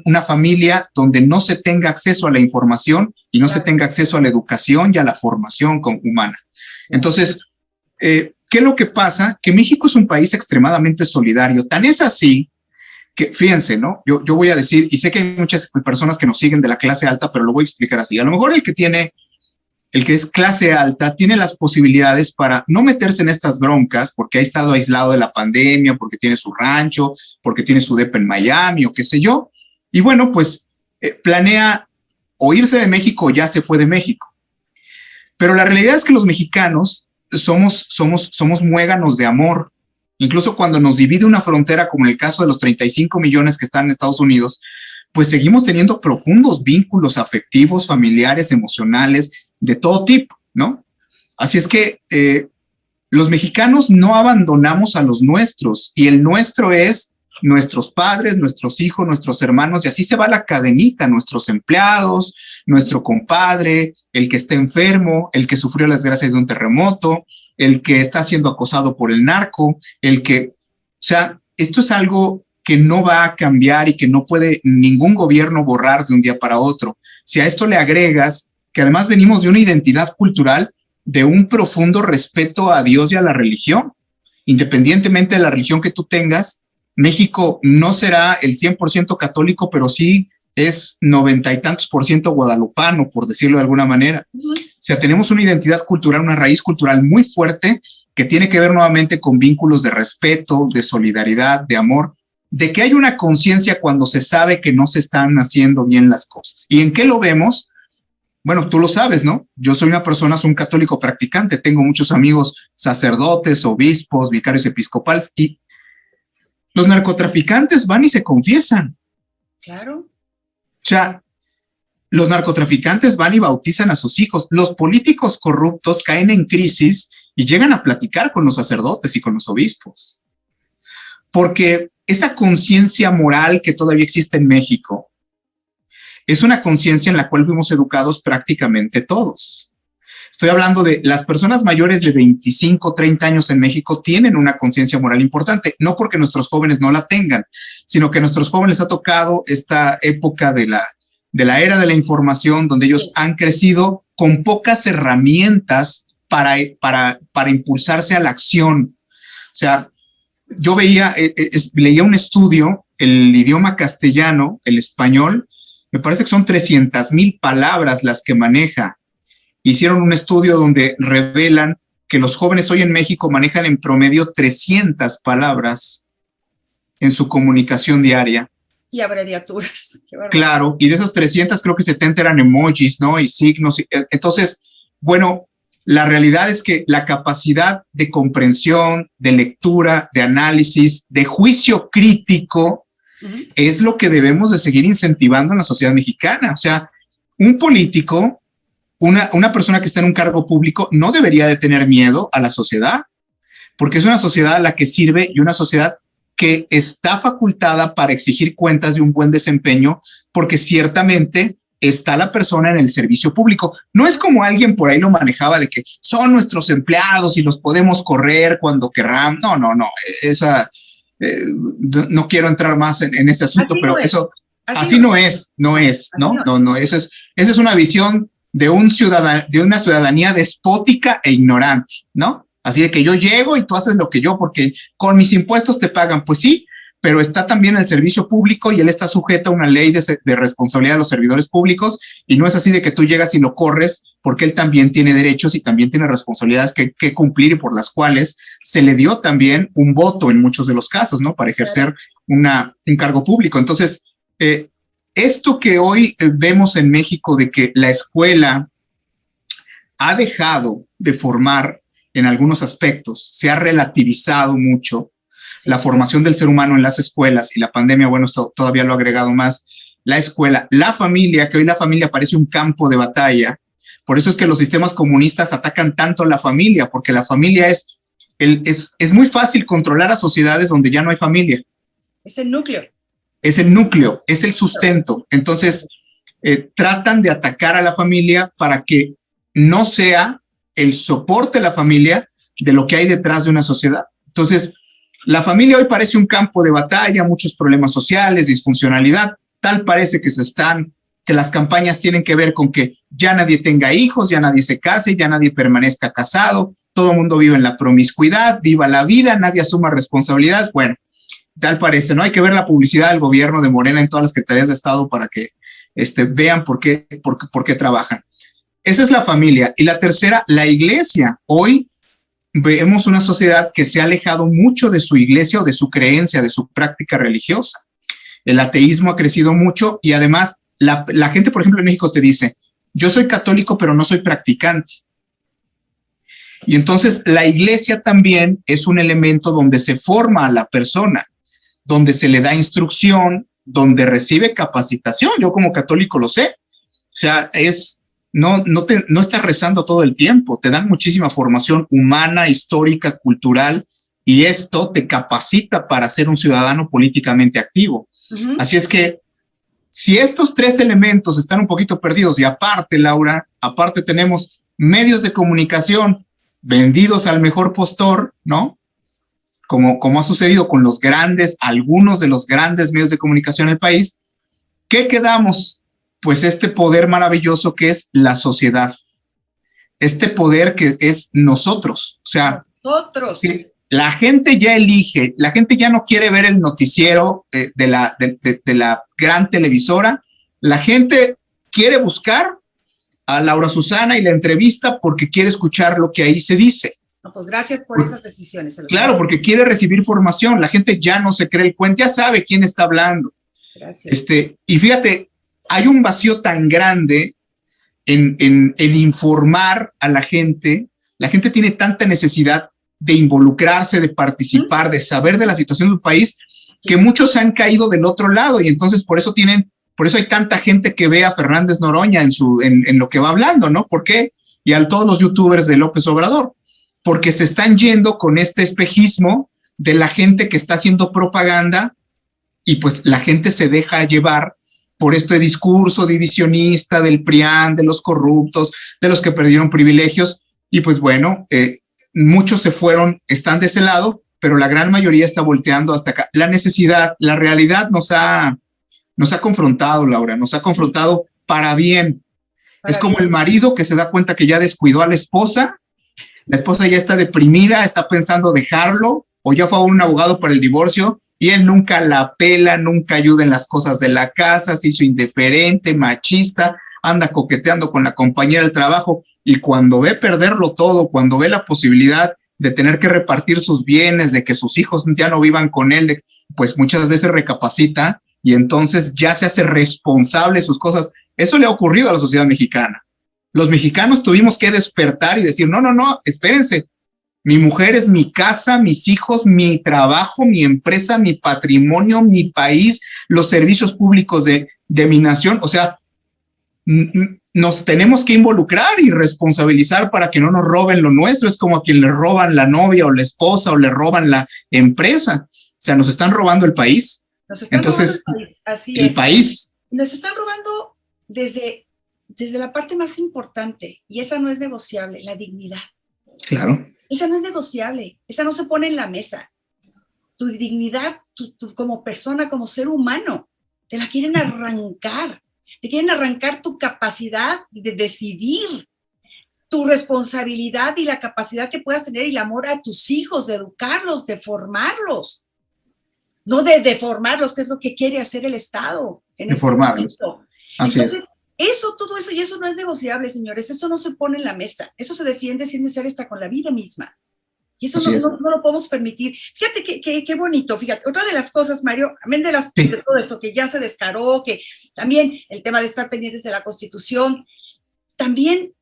una familia donde no se tenga acceso a la información y no se tenga acceso a la educación y a la formación humana. Entonces, ¿qué es lo que pasa? Que México es un país extremadamente solidario. Tan es así que, fíjense, ¿no? Yo voy a decir, y sé que hay muchas personas que nos siguen de la clase alta, pero lo voy a explicar así. A lo mejor el que es clase alta tiene las posibilidades para no meterse en estas broncas porque ha estado aislado de la pandemia, porque tiene su rancho, porque tiene su depa en Miami o qué sé yo. Y bueno, pues planea o irse de México o ya se fue de México. Pero la realidad es que los mexicanos somos muéganos de amor. Incluso cuando nos divide una frontera, como en el caso de los 35 millones que están en Estados Unidos, pues seguimos teniendo profundos vínculos afectivos, familiares, emocionales, de todo tipo, ¿no? Así es que los mexicanos no abandonamos a los nuestros, y el nuestro es nuestros padres, nuestros hijos, nuestros hermanos, y así se va la cadenita, nuestros empleados, nuestro compadre, el que está enfermo, el que sufrió la desgracia de un terremoto, el que está siendo acosado por el narco, o sea, esto es algo que no va a cambiar y que no puede ningún gobierno borrar de un día para otro. Si a esto le agregas que además venimos de una identidad cultural de un profundo respeto a Dios y a la religión, independientemente de la religión que tú tengas, México no será el 100% católico, pero sí es 90 y tantos % guadalupano, por decirlo de alguna manera. O sea, tenemos una identidad cultural, una raíz cultural muy fuerte que tiene que ver nuevamente con vínculos de respeto, de solidaridad, de amor, de que hay una conciencia cuando se sabe que no se están haciendo bien las cosas. ¿Y en qué lo vemos? Bueno, tú lo sabes, ¿no? Yo soy soy un católico practicante, tengo muchos amigos sacerdotes, obispos, vicarios episcopales, y los narcotraficantes van y se confiesan. Claro. O sea, los narcotraficantes van y bautizan a sus hijos. Los políticos corruptos caen en crisis y llegan a platicar con los sacerdotes y con los obispos. Porque esa conciencia moral que todavía existe en México es una conciencia en la cual fuimos educados prácticamente todos. Estoy hablando de las personas mayores de 25, 30 años en México tienen una conciencia moral importante, no porque nuestros jóvenes no la tengan, sino que a nuestros jóvenes ha tocado esta época de la era de la información, donde ellos han crecido con pocas herramientas para impulsarse a la acción. O sea, yo leía un estudio, el idioma castellano, el español, me parece que son 300,000 palabras las que maneja. Hicieron un estudio donde revelan que los jóvenes hoy en México manejan en promedio 300 palabras en su comunicación diaria. Y abreviaturas. Claro, y de esos 300 creo que 70 eran emojis, ¿no? Y signos. Entonces, bueno, la realidad es que la capacidad de comprensión, de lectura, de análisis, de juicio crítico, es lo que debemos de seguir incentivando en la sociedad mexicana. O sea, un político, una persona que está en un cargo público no debería de tener miedo a la sociedad, porque es una sociedad a la que sirve y una sociedad que está facultada para exigir cuentas de un buen desempeño, porque ciertamente está la persona en el servicio público. No es como alguien por ahí lo manejaba de que son nuestros empleados y los podemos correr cuando querramos. No, no quiero entrar más en ese asunto, pero eso así no es, ¿no? Esa es una visión de una ciudadanía despótica e ignorante, ¿no? Así de que yo llego y tú haces lo que yo, porque con mis impuestos te pagan. Pues sí, pero está también el servicio público y él está sujeto a una ley de responsabilidad de los servidores públicos, y no es así de que tú llegas y lo corres, porque él también tiene derechos y también tiene responsabilidades que cumplir, y por las cuales se le dio también un voto en muchos de los casos, ¿no? Para ejercer un cargo público. Entonces, esto que hoy vemos en México de que la escuela ha dejado de formar en algunos aspectos, se ha relativizado mucho la formación del ser humano en las escuelas, y la pandemia, bueno, esto todavía lo ha agregado más. La escuela, la familia, que hoy la familia parece un campo de batalla. Por eso es que los sistemas comunistas atacan tanto a la familia, porque la familia es muy fácil controlar a sociedades donde ya no hay familia. Es el núcleo. Es el núcleo, es el sustento. Entonces, tratan de atacar a la familia para que no sea el soporte de la familia de lo que hay detrás de una sociedad. Entonces, la familia hoy parece un campo de batalla, muchos problemas sociales, disfuncionalidad. Tal parece que las campañas tienen que ver con que ya nadie tenga hijos, ya nadie se case, ya nadie permanezca casado, todo el mundo vive en la promiscuidad, viva la vida, nadie asuma responsabilidades. Bueno, tal parece, ¿no? Hay que ver la publicidad del gobierno de Morena en todas las secretarías de Estado para que vean por qué trabajan. Esa es la familia. Y la tercera, la iglesia. Hoy vemos una sociedad que se ha alejado mucho de su iglesia o de su creencia, de su práctica religiosa. El ateísmo ha crecido mucho, y además la gente, por ejemplo, en México te dice, yo soy católico, pero no soy practicante. Y entonces la iglesia también es un elemento donde se forma a la persona, donde se le da instrucción, donde recibe capacitación. Yo como católico lo sé. O sea, no estás rezando todo el tiempo, te dan muchísima formación humana, histórica, cultural, y esto te capacita para ser un ciudadano políticamente activo. Uh-huh. Así es que si estos tres elementos están un poquito perdidos, y aparte, Laura, tenemos medios de comunicación vendidos al mejor postor, ¿no? Como ha sucedido con algunos de los grandes medios de comunicación del país, ¿qué quedamos? Pues este poder maravilloso que es la sociedad, este poder que es nosotros. O sea, la gente ya elige, la gente ya no quiere ver el noticiero de la gran televisora, la gente quiere buscar a Laura Susana y la entrevista porque quiere escuchar lo que ahí se dice. No, pues gracias por esas decisiones. Claro, porque quiere recibir formación, la gente ya no se cree el cuento, ya sabe quién está hablando. Gracias. Y fíjate, hay un vacío tan grande en informar a la gente. La gente tiene tanta necesidad de involucrarse, de participar, de saber de la situación del país, que muchos han caído del otro lado, y entonces por eso hay tanta gente que ve a Fernández Noroña en lo que va hablando, ¿no? ¿Por qué? Y a todos los youtubers de López Obrador, porque se están yendo con este espejismo de la gente que está haciendo propaganda, y pues la gente se deja llevar por este discurso divisionista del PRIAN, de los corruptos, de los que perdieron privilegios, y pues bueno, muchos se fueron, están de ese lado, pero la gran mayoría está volteando hasta acá. La necesidad, la realidad nos ha confrontado, Laura, nos ha confrontado para bien. Es como el marido que se da cuenta que ya descuidó a la esposa ya está deprimida, está pensando dejarlo, o ya fue a un abogado para el divorcio, y él nunca la pela, nunca ayuda en las cosas de la casa, se hizo indiferente, machista, anda coqueteando con la compañera del trabajo, y cuando ve perderlo todo, cuando ve la posibilidad de tener que repartir sus bienes, de que sus hijos ya no vivan con él, pues muchas veces recapacita, y entonces ya se hace responsable de sus cosas. Eso le ha ocurrido a la sociedad mexicana. Los mexicanos tuvimos que despertar y decir, no, espérense, mi mujer es mi casa, mis hijos, mi trabajo, mi empresa, mi patrimonio, mi país, los servicios públicos de mi nación. O sea, nos tenemos que involucrar y responsabilizar para que no nos roben lo nuestro. Es como a quien le roban la novia o la esposa o le roban la empresa. O sea, nos están robando el país. Entonces, así el es. país. Nos están robando desde la parte más importante, y esa no es negociable, la dignidad. Claro. Esa no es negociable, esa no se pone en la mesa. Tu dignidad, tú como persona, como ser humano, te la quieren arrancar. Te quieren arrancar tu capacidad de decidir, tu responsabilidad y la capacidad que puedas tener y el amor a tus hijos, de educarlos, de formarlos. No de deformarlos, que es lo que quiere hacer el Estado. De formarlos. Así Entonces, es. Eso, todo eso, y eso no es negociable, señores. Eso no se pone en la mesa. Eso se defiende sin necesidad hasta con la vida misma. Y eso no lo podemos permitir. Fíjate qué bonito. Fíjate, otra de las cosas, Mario, amén de todo esto que ya se descaró, que también el tema de estar pendientes de la Constitución, también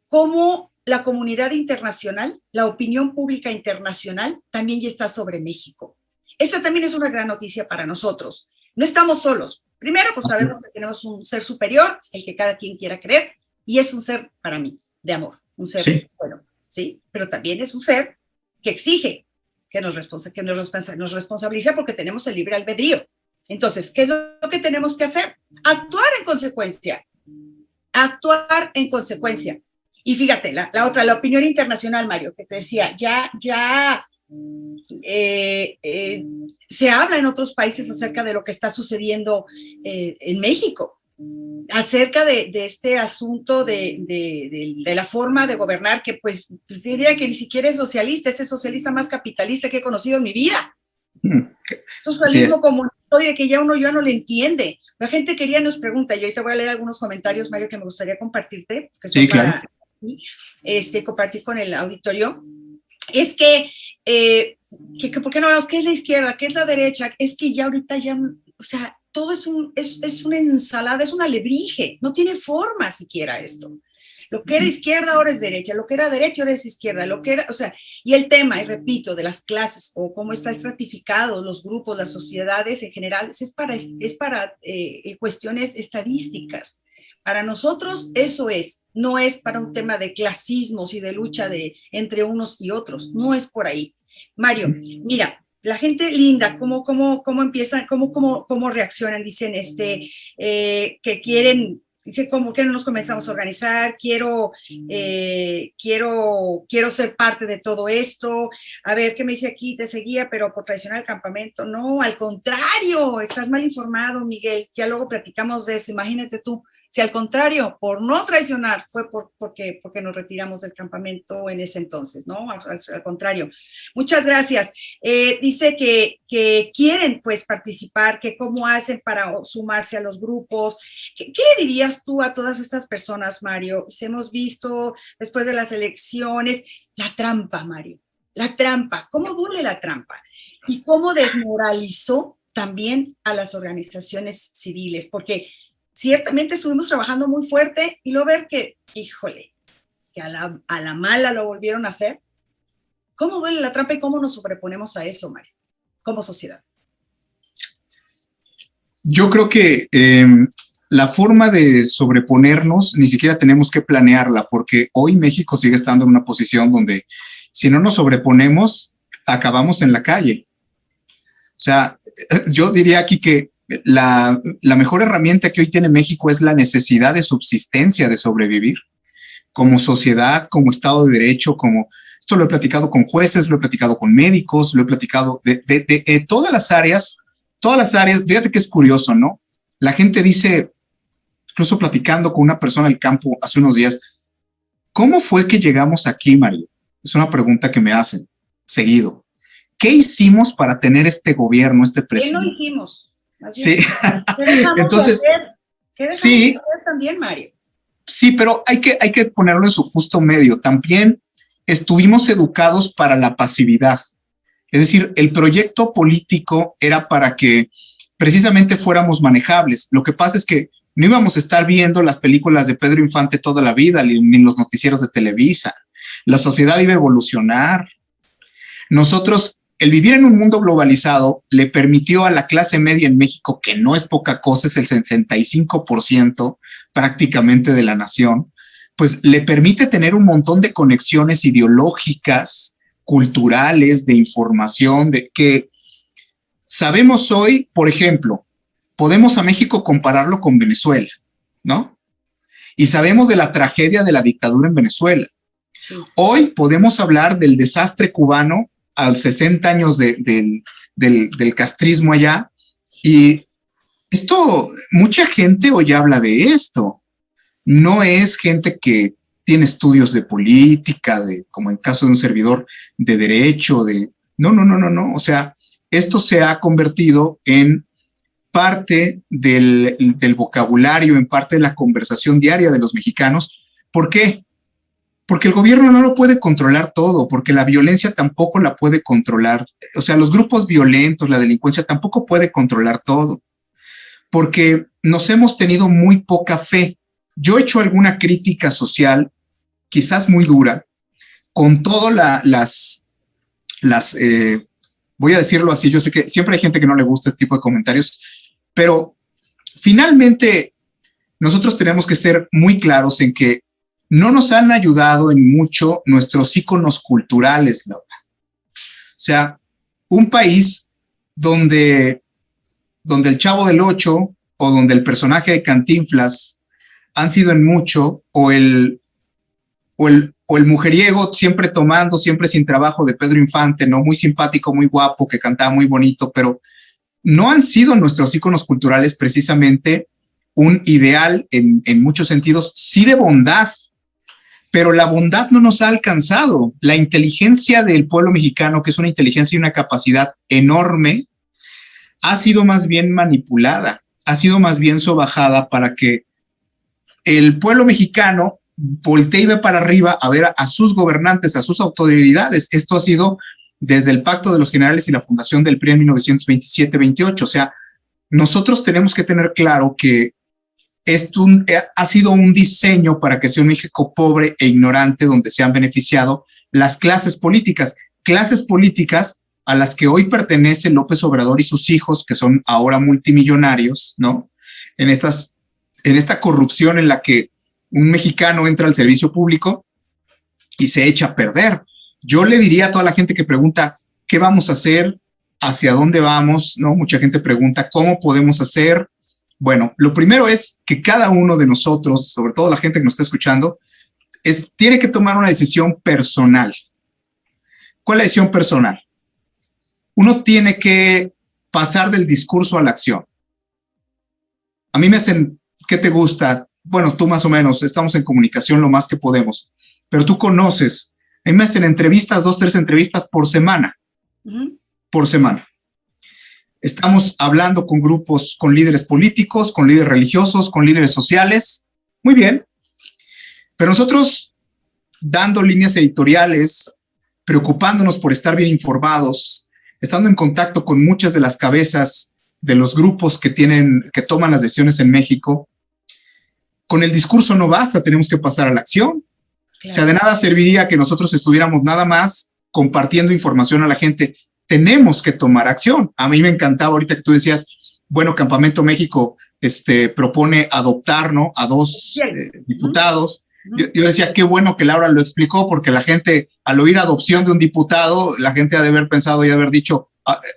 cómo la comunidad internacional, la opinión pública internacional, también ya está sobre México. Esa también es una gran noticia para nosotros. No estamos solos. Primero, pues sabemos que tenemos un ser superior, el que cada quien quiera creer, y es un ser, para mí, de amor, un ser bueno, ¿sí? Pero también es un ser que exige, que nos responsabiliza porque tenemos el libre albedrío. Entonces, ¿qué es lo que tenemos que hacer? Actuar en consecuencia. Actuar en consecuencia. Y fíjate, la otra, la opinión internacional, Mario, que te decía, se habla en otros países acerca de lo que está sucediendo en México, acerca de este asunto de la forma de gobernar, que pues diría que ni siquiera es socialista, es el socialista más capitalista que he conocido en mi vida. Socialismo comunitario que ya uno ya no le entiende. La gente nos pregunta, y ahorita voy a leer algunos comentarios, Mario, que me gustaría compartirte, que son para compartir con el auditorio. Es que ¿por qué no hablamos? ¿Qué es la izquierda? ¿Qué es la derecha? Es que ya ahorita o sea, todo es una ensalada, es un alebrije, no tiene forma siquiera esto. Lo que era izquierda ahora es derecha, lo que era derecha ahora es izquierda, o sea, y el tema, y repito, de las clases o cómo está estratificado los grupos, las sociedades en general, es para cuestiones estadísticas. Para nosotros eso no es para un tema de clasismos y de lucha entre unos y otros, no es por ahí. Mario, mira, la gente linda, ¿cómo empiezan, cómo reaccionan? Dicen que quieren, dice como que no nos comenzamos a organizar, quiero ser parte de todo esto. A ver, ¿qué me dice aquí? Te seguía, pero por traicionar el campamento. No, al contrario, estás mal informado, Miguel. Ya luego platicamos de eso. Imagínate tú, si al contrario, por no traicionar, fue porque nos retiramos del campamento en ese entonces, ¿no? Al contrario. Muchas gracias. Dice que quieren, pues, participar, que cómo hacen para sumarse a los grupos. ¿Qué le dirías tú a todas estas personas, Mario? Hemos visto después de las elecciones la trampa, Mario, la trampa. ¿Cómo duele la trampa? Y cómo desmoralizó también a las organizaciones civiles, porque ciertamente estuvimos trabajando muy fuerte y luego ver que, híjole, que a la mala lo volvieron a hacer. ¿Cómo duele la trampa y cómo nos sobreponemos a eso, Mario, como sociedad? Yo creo que la forma de sobreponernos ni siquiera tenemos que planearla, porque hoy México sigue estando en una posición donde si no nos sobreponemos, acabamos en la calle. O sea, yo diría aquí que la mejor herramienta que hoy tiene México es la necesidad de subsistencia, de sobrevivir como sociedad, como Estado de Derecho, esto lo he platicado con jueces, lo he platicado con médicos, lo he platicado de todas las áreas, fíjate que es curioso, ¿no? La gente dice, incluso platicando con una persona del campo hace unos días, ¿cómo fue que llegamos aquí, Mario? Es una pregunta que me hacen seguido. ¿Qué hicimos para tener este gobierno, este presidente? ¿Qué no hicimos? Sí. ¿Qué dejamos Entonces, de hacer? ¿Qué dejamos de hacer también, Mario? Sí, pero hay que ponerlo en su justo medio. También estuvimos educados para la pasividad. Es decir, el proyecto político era para que precisamente fuéramos manejables. Lo que pasa es que no íbamos a estar viendo las películas de Pedro Infante toda la vida, ni los noticieros de Televisa. La sociedad iba a evolucionar. Nosotros, el vivir en un mundo globalizado le permitió a la clase media en México, que no es poca cosa, es el 65% prácticamente de la nación, pues le permite tener un montón de conexiones ideológicas, culturales, de información, de que sabemos hoy, por ejemplo, podemos a México compararlo con Venezuela, ¿no? Y sabemos de la tragedia de la dictadura en Venezuela. Sí. Hoy podemos hablar del desastre cubano a los 60 años del castrismo allá, y esto, mucha gente hoy habla de esto. No es gente que tiene estudios de política, como en caso de un servidor de derecho, no. O sea, esto se ha convertido en parte del vocabulario, en parte de la conversación diaria de los mexicanos. ¿Por qué? Porque el gobierno no lo puede controlar todo, porque la violencia tampoco la puede controlar. O sea, los grupos violentos, la delincuencia tampoco puede controlar todo, porque nos hemos tenido muy poca fe. Yo he hecho alguna crítica social, quizás muy dura, con todas voy a decirlo así, yo sé que siempre hay gente que no le gusta este tipo de comentarios, pero finalmente nosotros tenemos que ser muy claros en que no nos han ayudado en mucho nuestros íconos culturales, Laura. O sea, un país donde el Chavo del Ocho o donde el personaje de Cantinflas han sido en mucho, o el mujeriego siempre tomando, siempre sin trabajo de Pedro Infante, ¿no? Muy simpático, muy guapo, que cantaba muy bonito, pero no han sido nuestros íconos culturales precisamente un ideal en muchos sentidos, sí de bondad, pero la bondad no nos ha alcanzado. La inteligencia del pueblo mexicano, que es una inteligencia y una capacidad enorme, ha sido más bien manipulada, ha sido más bien sobajada para que el pueblo mexicano voltee y ve para arriba a ver a sus gobernantes, a sus autoridades. Esto ha sido desde el Pacto de los Generales y la fundación del PRI en 1927-28. O sea, nosotros tenemos que tener claro que esto ha sido un diseño para que sea un México pobre e ignorante, donde se han beneficiado las clases políticas a las que hoy pertenece López Obrador y sus hijos, que son ahora multimillonarios, ¿no? En esta corrupción en la que un mexicano entra al servicio público y se echa a perder. Yo le diría a toda la gente que pregunta, ¿qué vamos a hacer? ¿Hacia dónde vamos? ¿No? Mucha gente pregunta, ¿cómo podemos hacer? Bueno, lo primero es que cada uno de nosotros, sobre todo la gente que nos está escuchando, tiene que tomar una decisión personal. ¿Cuál es la decisión personal? Uno tiene que pasar del discurso a la acción. A mí me hacen, ¿qué te gusta? Bueno, tú más o menos, estamos en comunicación lo más que podemos, pero tú conoces, a mí me hacen entrevistas, 2, 3 entrevistas por semana, por semana. Estamos hablando con grupos, con líderes políticos, con líderes religiosos, con líderes sociales, muy bien, pero nosotros dando líneas editoriales, preocupándonos por estar bien informados, estando en contacto con muchas de las cabezas de los grupos que toman las decisiones en México, con el discurso no basta, tenemos que pasar a la acción. Claro. O sea, de nada serviría que nosotros estuviéramos nada más compartiendo información a la gente. Tenemos que tomar acción. A mí me encantaba ahorita que tú decías, bueno, Campamento México propone adoptar, ¿no?, a 2 diputados. Yo decía, qué bueno que Laura lo explicó, porque la gente, al oír adopción de un diputado, la gente ha de haber pensado y ha de haber dicho,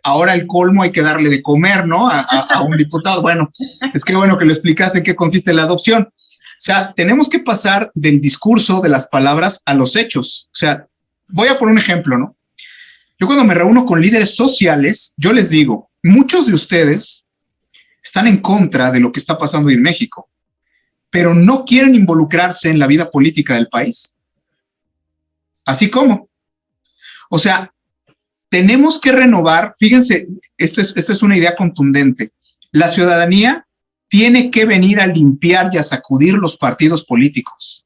ahora el colmo hay que darle de comer, ¿no?, a un diputado. Bueno, es que bueno que lo explicaste en qué consiste la adopción. O sea, tenemos que pasar del discurso, de las palabras, a los hechos. O sea, voy a poner un ejemplo, ¿no? Yo cuando me reúno con líderes sociales, yo les digo, muchos de ustedes están en contra de lo que está pasando en México, pero no quieren involucrarse en la vida política del país. Así como. O sea, tenemos que renovar, fíjense, esto es una idea contundente. La ciudadanía tiene que venir a limpiar y a sacudir los partidos políticos.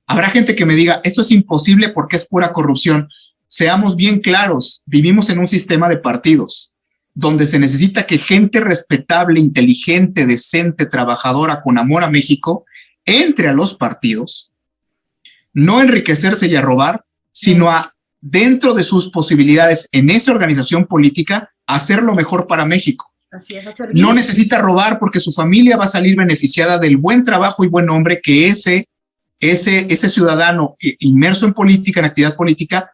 Habrá gente que me diga, esto es imposible porque es pura corrupción. Seamos bien claros, vivimos en un sistema de partidos donde se necesita que gente respetable, inteligente, decente, trabajadora, con amor a México, entre a los partidos, no enriquecerse y a robar, sino a, dentro de sus posibilidades en esa organización política, hacer lo mejor para México. Así es, hacer bien. No necesita robar porque su familia va a salir beneficiada del buen trabajo y buen nombre que ese ciudadano inmerso en política, en actividad política,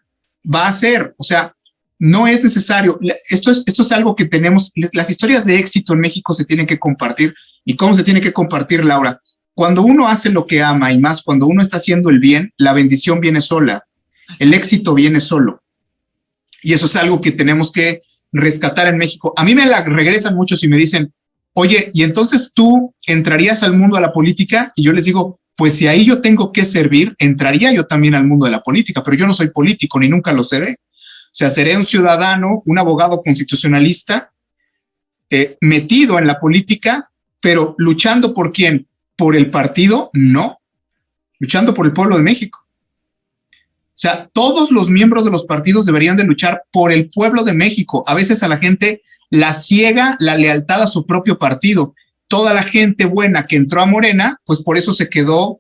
va a hacer. O sea, no es necesario. Esto es algo que tenemos. Las historias de éxito en México se tienen que compartir ¿Y cómo se tiene que compartir, Laura? Cuando uno hace lo que ama y más cuando uno está haciendo el bien, la bendición viene sola, el éxito viene solo. Y eso es algo que tenemos que rescatar en México. A mí me la regresan muchos y me dicen, oye, ¿y entonces tú entrarías al mundo de la política? Y yo les digo, pues si ahí yo tengo que servir, entraría yo también al mundo de la política, pero yo no soy político ni nunca lo seré. O sea, seré un ciudadano, un abogado constitucionalista, metido en la política, pero luchando ¿por quién? ¿Por el partido? No. Luchando por el pueblo de México. O sea, todos los miembros de los partidos deberían de luchar por el pueblo de México. A veces a la gente la ciega la lealtad a su propio partido. Toda la gente buena que entró a Morena, pues por eso se quedó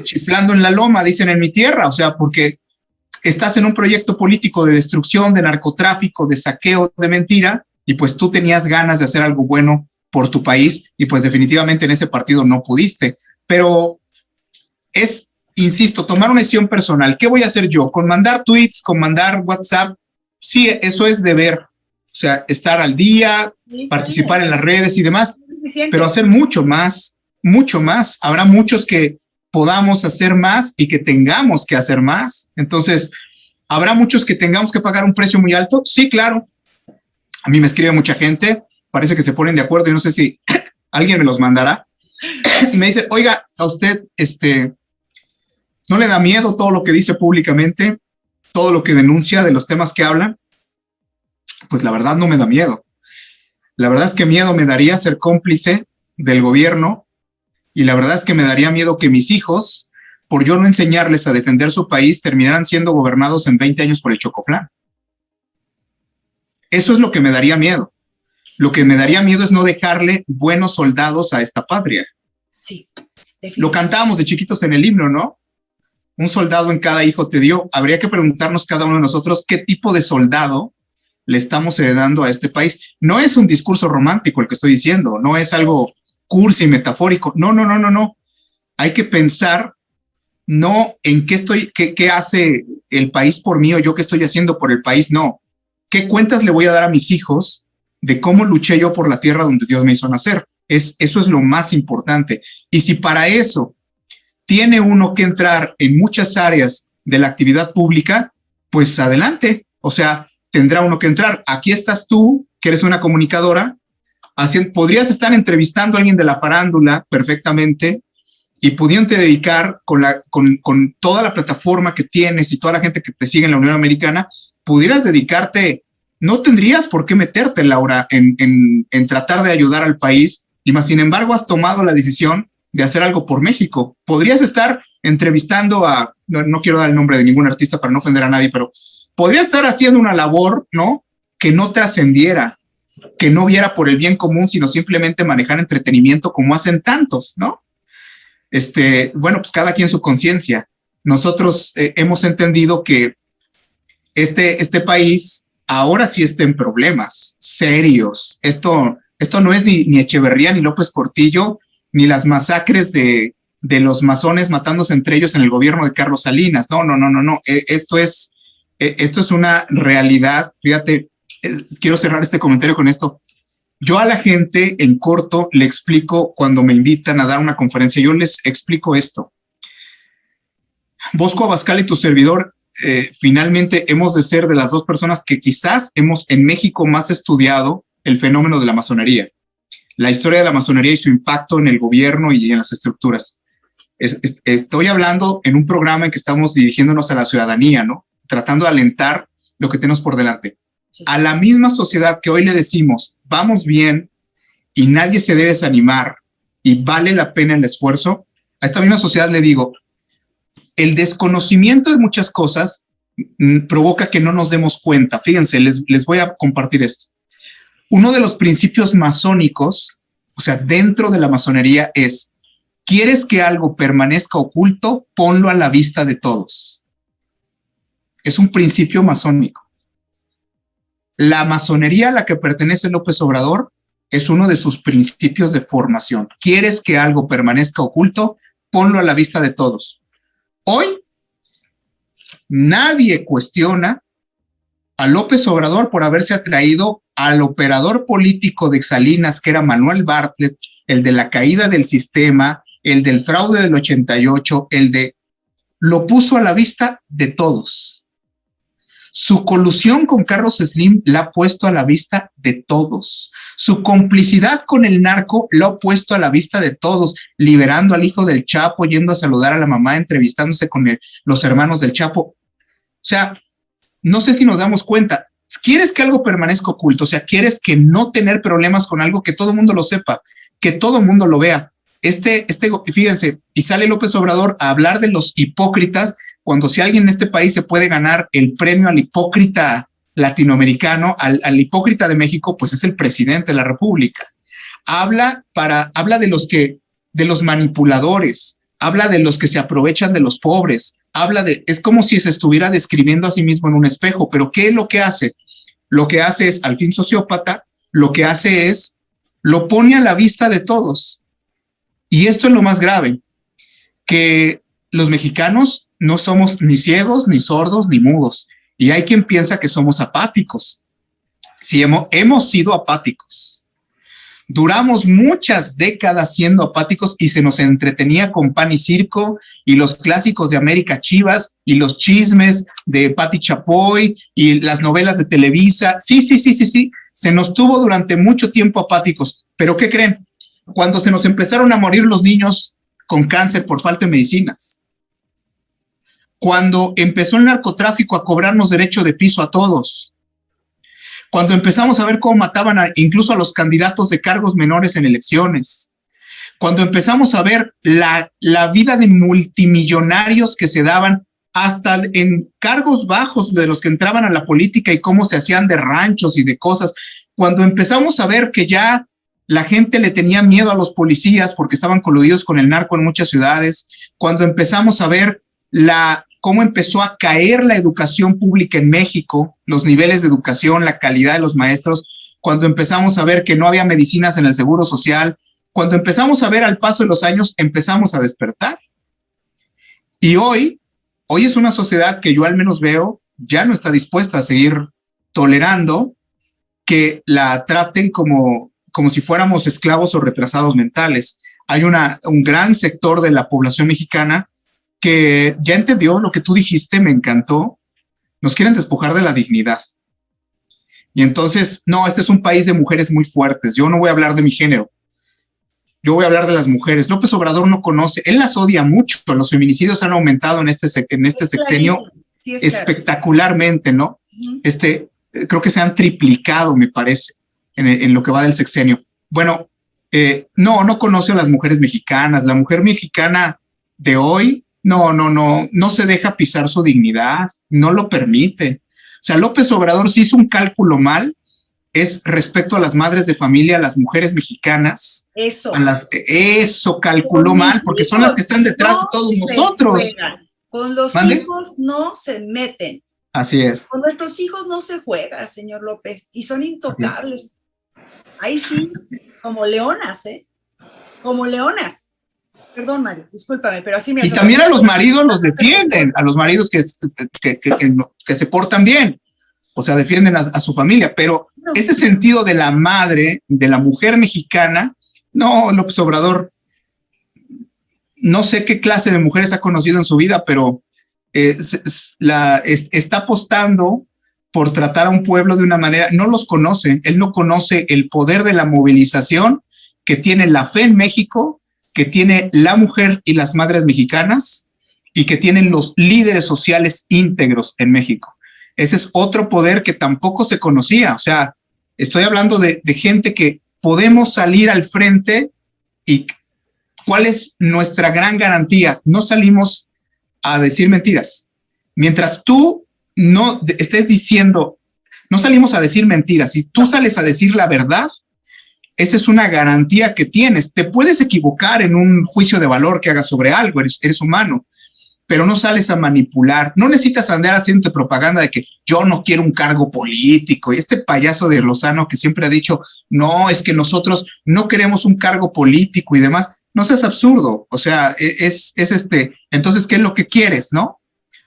chiflando en la loma, dicen en mi tierra. O sea, porque estás en un proyecto político de destrucción, de narcotráfico, de saqueo, de mentira, y pues tú tenías ganas de hacer algo bueno por tu país, y pues definitivamente en ese partido no pudiste. Pero es, insisto, tomar una decisión personal. ¿Qué voy a hacer yo? ¿Con mandar tweets, con mandar WhatsApp? Sí, eso es deber. O sea, estar al día, participar en las redes y demás, pero hacer mucho más, mucho más. Habrá muchos que podamos hacer más y que tengamos que hacer más. Entonces, ¿habrá muchos que tengamos que pagar un precio muy alto? Sí, claro. A mí me escribe mucha gente, parece que se ponen de acuerdo, yo no sé si alguien me los mandará. Y me dice, oiga, a usted, ¿no le da miedo todo lo que dice públicamente, todo lo que denuncia de los temas que hablan? Pues la verdad no me da miedo. La verdad es que miedo me daría ser cómplice del gobierno, y la verdad es que me daría miedo que mis hijos, por yo no enseñarles a defender su país, terminaran siendo gobernados en 20 años por el Chocoflán. Eso es lo que me daría miedo. Lo que me daría miedo es no dejarle buenos soldados a esta patria. Sí, lo cantábamos de chiquitos en el himno, ¿no? Un soldado en cada hijo te dio. Habría que preguntarnos cada uno de nosotros qué tipo de soldado le estamos heredando a este país. No es un discurso romántico el que estoy diciendo, no es algo cursi, metafórico. No. Hay que pensar no en qué hace el país por mí o yo qué estoy haciendo por el país, no. ¿Qué cuentas le voy a dar a mis hijos de cómo luché yo por la tierra donde Dios me hizo nacer? Eso es lo más importante. Y si para eso tiene uno que entrar en muchas áreas de la actividad pública, pues adelante. O sea, tendrá uno que entrar. Aquí estás tú, que eres una comunicadora, podrías estar entrevistando a alguien de la farándula perfectamente y pudiéndote dedicar con toda la plataforma que tienes y toda la gente que te sigue en la Unión Americana, pudieras dedicarte. No tendrías por qué meterte, Laura, en tratar de ayudar al país, y más sin embargo has tomado la decisión de hacer algo por México. Podrías estar entrevistando no quiero dar el nombre de ningún artista para no ofender a nadie, pero podrías estar haciendo una labor, ¿no?, que no trascendiera, que no viera por el bien común, sino simplemente manejar entretenimiento como hacen tantos, ¿no? Bueno, pues cada quien su conciencia. Nosotros hemos entendido que este país ahora sí está en problemas serios. Esto no es ni Echeverría, ni López Portillo, ni las masacres de los masones matándose entre ellos en el gobierno de Carlos Salinas. No. Esto es una realidad. Fíjate, quiero cerrar este comentario con esto. Yo a la gente en corto le explico cuando me invitan a dar una conferencia, yo les explico esto. Bosco Abascal y tu servidor, finalmente hemos de ser de las dos personas que quizás hemos en México más estudiado el fenómeno de la masonería, la historia de la masonería y su impacto en el gobierno y en las estructuras. Estoy hablando en un programa en que estamos dirigiéndonos a la ciudadanía, ¿no? Tratando de alentar lo que tenemos por delante. Sí. A la misma sociedad que hoy le decimos, vamos bien y nadie se debe desanimar y vale la pena el esfuerzo, a esta misma sociedad le digo, el desconocimiento de muchas cosas provoca que no nos demos cuenta. Fíjense, les voy a compartir esto. Uno de los principios masónicos, o sea, dentro de la masonería es, ¿quieres que algo permanezca oculto? Ponlo a la vista de todos. Es un principio masónico. La masonería a la que pertenece López Obrador es uno de sus principios de formación. ¿Quieres que algo permanezca oculto? Ponlo a la vista de todos. Hoy, nadie cuestiona a López Obrador por haberse atraído al operador político de Salinas, que era Manuel Bartlett, el de la caída del sistema, el del fraude del 88, lo puso a la vista de todos. Su colusión con Carlos Slim la ha puesto a la vista de todos. Su complicidad con el narco la ha puesto a la vista de todos, liberando al hijo del Chapo, yendo a saludar a la mamá, entrevistándose con los hermanos del Chapo. O sea, no sé si nos damos cuenta. ¿Quieres que algo permanezca oculto? O sea, ¿quieres que no tener problemas con algo, que todo el mundo lo sepa, que todo el mundo lo vea? Fíjense, y sale López Obrador a hablar de los hipócritas, cuando si alguien en este país se puede ganar el premio al hipócrita latinoamericano, al hipócrita de México, pues es el presidente de la República. Habla de los manipuladores, habla de los que se aprovechan de los pobres, es como si se estuviera describiendo a sí mismo en un espejo, pero ¿qué es lo que hace? Lo que hace es, al fin sociópata, lo que hace es, lo pone a la vista de todos. Y esto es lo más grave, que los mexicanos no somos ni ciegos, ni sordos, ni mudos. Y hay quien piensa que somos apáticos. Sí, hemos sido apáticos. Duramos muchas décadas siendo apáticos y se nos entretenía con pan y circo y los clásicos de América Chivas y los chismes de Pati Chapoy y las novelas de Televisa. Sí. Se nos tuvo durante mucho tiempo apáticos. ¿Pero qué creen? Cuando se nos empezaron a morir los niños con cáncer por falta de medicinas, cuando empezó el narcotráfico a cobrarnos derecho de piso a todos, cuando empezamos a ver cómo mataban incluso a los candidatos de cargos menores en elecciones, cuando empezamos a ver la vida de multimillonarios que se daban hasta en cargos bajos de los que entraban a la política y cómo se hacían de ranchos y de cosas, cuando empezamos a ver que ya la gente le tenía miedo a los policías porque estaban coludidos con el narco en muchas ciudades, cuando empezamos a ver cómo empezó a caer la educación pública en México, los niveles de educación, la calidad de los maestros, cuando empezamos a ver que no había medicinas en el Seguro Social, cuando empezamos a ver al paso de los años, empezamos a despertar. Y hoy es una sociedad que yo al menos veo ya no está dispuesta a seguir tolerando que la traten como si fuéramos esclavos o retrasados mentales. Hay un gran sector de la población mexicana que ya entendió lo que tú dijiste, me encantó, nos quieren despojar de la dignidad. Y entonces, no, este es un país de mujeres muy fuertes, yo no voy a hablar de mi género, yo voy a hablar de las mujeres. López Obrador no conoce, él las odia mucho, los feminicidios han aumentado en este sexenio espectacularmente, ¿no? Creo que se han triplicado, me parece, en lo que va del sexenio. Bueno, no conoce a las mujeres mexicanas. La mujer mexicana de hoy no se deja pisar su dignidad, no lo permite. O sea, López Obrador sí hizo un cálculo mal, es respecto a las madres de familia, a las mujeres mexicanas. Eso calculó mal, porque son las que están detrás de todos nosotros. Con los hijos no se meten. Así es. Con nuestros hijos no se juega, señor López, y son intocables. Ahí sí, como leonas, como leonas. Perdón, Mario, discúlpame, pero así me... Y también a los maridos los defienden, a los maridos que se portan bien, o sea, defienden a su familia, pero ese sentido de la madre, de la mujer mexicana, no, López Obrador, no sé qué clase de mujeres ha conocido en su vida, pero está apostando por tratar a un pueblo de una manera, no los conoce, él no conoce el poder de la movilización que tiene la fe en México, que tiene la mujer y las madres mexicanas y que tienen los líderes sociales íntegros en México. Ese es otro poder que tampoco se conocía. O sea, estoy hablando de gente que podemos salir al frente y ¿cuál es nuestra gran garantía? No salimos a decir mentiras. Mientras tú no estés diciendo, no salimos a decir mentiras, si tú sales a decir la verdad, esa es una garantía que tienes. Te puedes equivocar en un juicio de valor que hagas sobre algo, eres humano, pero no sales a manipular. No necesitas andar haciendo propaganda de que yo no quiero un cargo político. Y este payaso de Lozano que siempre ha dicho, no, es que nosotros no queremos un cargo político y demás. No seas absurdo. O sea, entonces, ¿qué es lo que quieres, no?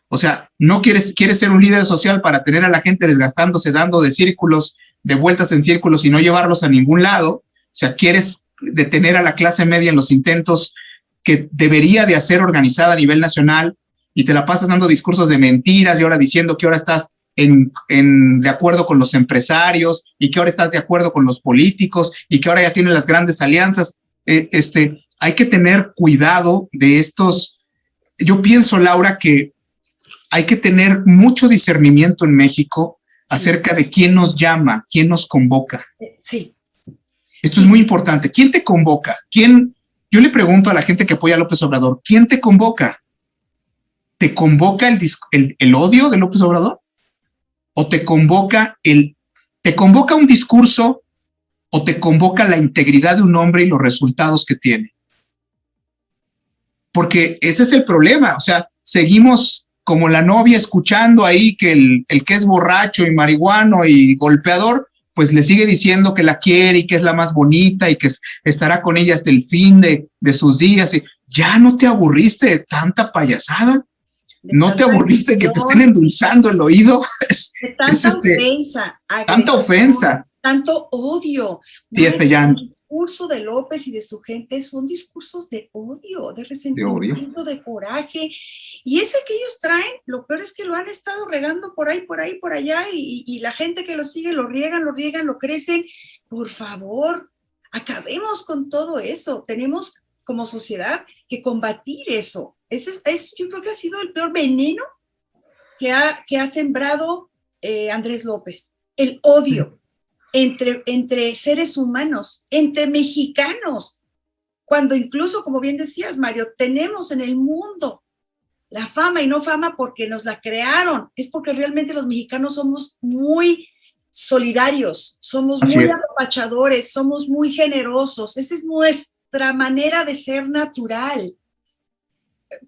O sea, no quieres ser un líder social para tener a la gente desgastándose, dando de vueltas en círculos y no llevarlos a ningún lado. O sea, quieres detener a la clase media en los intentos que debería de hacer organizada a nivel nacional, y te la pasas dando discursos de mentiras y ahora diciendo que ahora estás de acuerdo con los empresarios y que ahora estás de acuerdo con los políticos y que ahora ya tienen las grandes alianzas. Hay que tener cuidado de estos. Yo pienso, Laura, que hay que tener mucho discernimiento en México acerca de quién nos llama, quién nos convoca. Sí. Esto es muy importante. ¿Quién te convoca? Yo le pregunto a la gente que apoya a López Obrador, ¿quién te convoca? ¿Te convoca el odio de López Obrador? ¿O te convoca un discurso, o te convoca la integridad de un hombre y los resultados que tiene? Porque ese es el problema. O sea, seguimos como la novia escuchando ahí que el que es borracho y marihuano y golpeador, pues le sigue diciendo que la quiere y que es la más bonita y que estará con ella hasta el fin de sus días. Y ¿ya no te aburriste de tanta payasada? ¿No te aburriste que te estén endulzando el oído? Ofensa. Tanta ofensa. Tanto odio. Sí, El discurso de López y de su gente son discursos de odio, de resentimiento, de coraje. Y ese que ellos traen, lo peor es que lo han estado regando por ahí, por allá, y la gente que lo sigue lo riegan, lo crecen. Por favor, acabemos con todo eso. Tenemos como sociedad que combatir eso. Yo creo que ha sido el peor veneno que ha sembrado Andrés López. El odio entre seres humanos, entre mexicanos, cuando incluso, como bien decías, Mario, tenemos en el mundo la fama, y no fama porque nos la crearon, es porque realmente los mexicanos somos muy solidarios, somos muy apapachadores, somos muy generosos. Esa es nuestra manera de ser natural.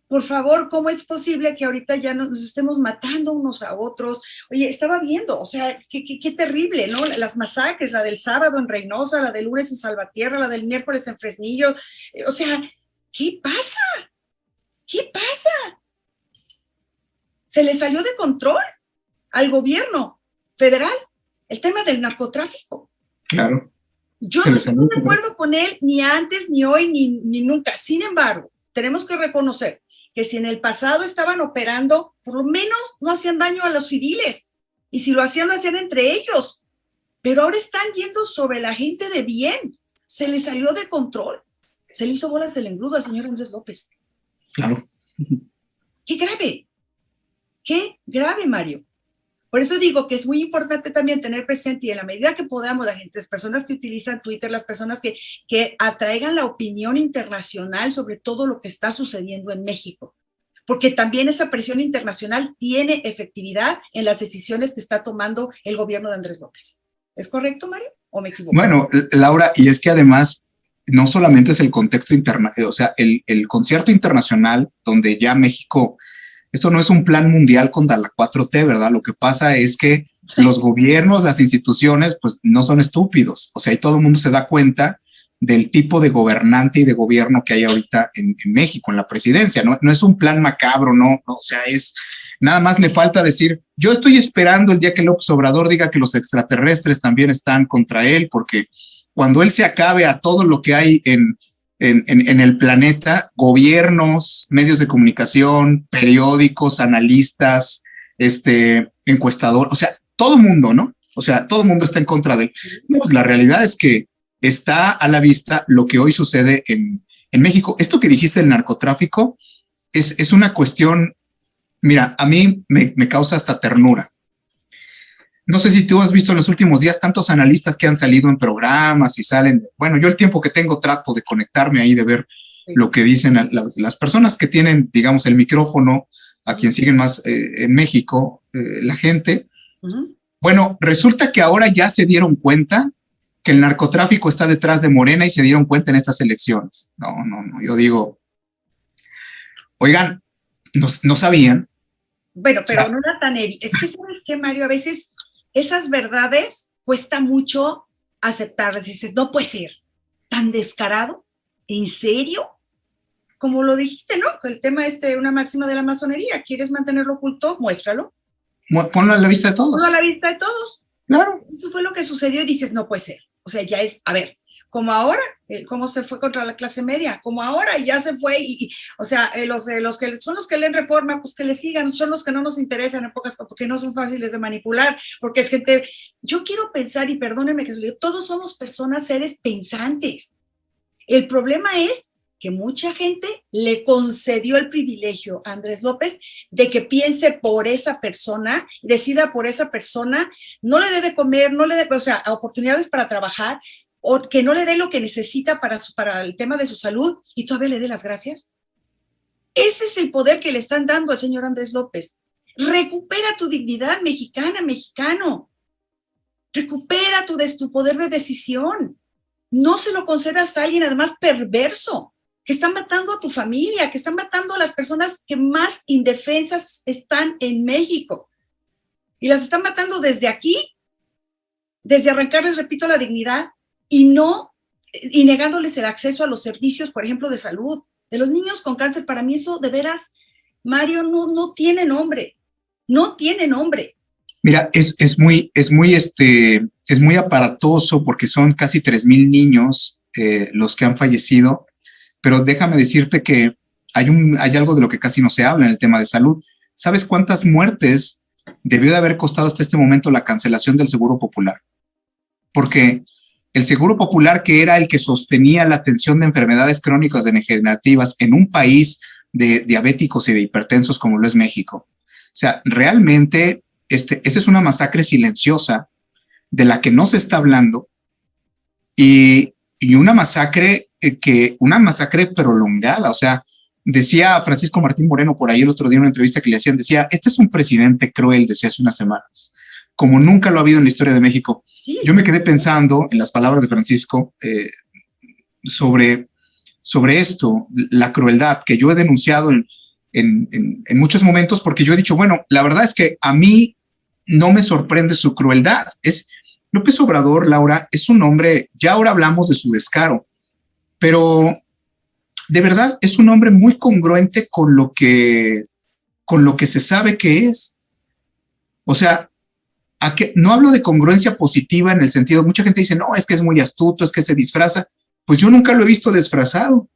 Por favor, ¿cómo es posible que ahorita ya nos estemos matando unos a otros? Oye, estaba viendo, o sea, qué terrible, ¿no? Las masacres, la del sábado en Reynosa, la del lunes en Salvatierra, la del miércoles en Fresnillo. O sea, ¿qué pasa? ¿Qué pasa? Se le salió de control al gobierno federal el tema del narcotráfico. Claro. Yo no estoy de acuerdo con él ni antes, ni hoy, ni nunca. Sin embargo, tenemos que reconocer que si en el pasado estaban operando, por lo menos no hacían daño a los civiles. Y si lo hacían entre ellos. Pero ahora están yendo sobre la gente de bien. Se le salió de control. Se le hizo bolas del engrudo al señor Andrés López. Claro. ¡Qué grave! ¡Qué grave, Mario! Por eso digo que es muy importante también tener presente, y en la medida que podamos, las personas que utilizan Twitter, las personas que atraigan la opinión internacional sobre todo lo que está sucediendo en México, porque también esa presión internacional tiene efectividad en las decisiones que está tomando el gobierno de Andrés López. ¿Es correcto, Mario? ¿O me equivoco? Bueno, Laura, y es que además no solamente es el contexto internacional, o sea, el concierto internacional donde ya México... Esto no es un plan mundial contra la 4T, ¿verdad? Lo que pasa es que los gobiernos, las instituciones, pues no son estúpidos. O sea, y todo el mundo se da cuenta del tipo de gobernante y de gobierno que hay ahorita en México, en la presidencia. No es un plan macabro, no. O sea, nada más le falta decir, yo estoy esperando el día que López Obrador diga que los extraterrestres también están contra él, porque cuando él se acabe a todo lo que hay en el planeta, gobiernos, medios de comunicación, periódicos, analistas, encuestadores, o sea, todo el mundo, ¿no? O sea, todo el mundo está en contra de él. No, pues la realidad es que está a la vista lo que hoy sucede en México. Esto que dijiste del narcotráfico es una cuestión, mira, a mí me causa hasta ternura. No sé si tú has visto en los últimos días tantos analistas que han salido en programas y salen. Bueno, yo el tiempo que tengo trato de conectarme ahí, de ver lo que dicen las personas que tienen, digamos, el micrófono, a quien siguen más en México, la gente. Bueno, resulta que ahora ya se dieron cuenta que el narcotráfico está detrás de Morena y se dieron cuenta en estas elecciones. No, yo digo, oigan, no sabían. Bueno, pero no era tan evidente. Es que, ¿sabes qué, Mario? A veces esas verdades cuesta mucho aceptarlas. Dices, no puede ser tan descarado. ¿En serio? Como lo dijiste, ¿no? El tema una máxima de la masonería. ¿Quieres mantenerlo oculto? Muéstralo. Ponlo a la vista de todos. Ponlo a la vista de todos. Claro. Eso fue lo que sucedió y dices, no puede ser. O sea, ya es, a ver, como ahora, cómo se fue contra la clase media, como ahora, y ya se fue, o sea, los que son los que leen Reforma, pues que le sigan, son los que no nos interesan en pocas, porque no son fáciles de manipular, porque es gente, yo quiero pensar, y perdónenme que se lo digo, todos somos personas, seres pensantes. El problema es que mucha gente le concedió el privilegio a Andrés López de que piense por esa persona, decida por esa persona, no le dé de comer, no le dé, o sea, oportunidades para trabajar, o que no le dé lo que necesita para el tema de su salud y todavía le dé las gracias. Ese es el poder que le están dando al señor Andrés López. Recupera tu dignidad, mexicana, mexicano. Recupera tu poder de decisión. No se lo concedas a alguien además perverso, que está matando a tu familia, que está matando a las personas que más indefensas están en México. Y las están matando desde aquí, desde arrancarles, repito, la dignidad y negándoles el acceso a los servicios, por ejemplo, de salud. De los niños con cáncer, para mí eso de veras, Mario, no tiene nombre. No tiene nombre. Mira, es muy aparatoso porque son casi 3,000 niños los que han fallecido, pero déjame decirte que hay algo de lo que casi no se habla en el tema de salud. ¿Sabes cuántas muertes debió de haber costado hasta este momento la cancelación del Seguro Popular? Porque el Seguro Popular, que era el que sostenía la atención de enfermedades crónicas degenerativas en un país de diabéticos y de hipertensos como lo es México, o sea, realmente esa es una masacre silenciosa de la que no se está hablando y una masacre prolongada. O sea, decía Francisco Martín Moreno por ahí el otro día en una entrevista que le hacían, decía, este es un presidente cruel, decía hace unas semanas, como nunca lo ha habido en la historia de México. Sí. Yo me quedé pensando en las palabras de Francisco sobre esto, la crueldad que yo he denunciado en muchos momentos, porque yo he dicho, bueno, la verdad es que a mí no me sorprende su crueldad. López Obrador, Laura, es un hombre, ya ahora hablamos de su descaro, pero de verdad es un hombre muy congruente con lo que se sabe que es. O sea, no hablo de congruencia positiva en el sentido, mucha gente dice, no, es que es muy astuto, es que se disfraza. Pues yo nunca lo he visto disfrazado.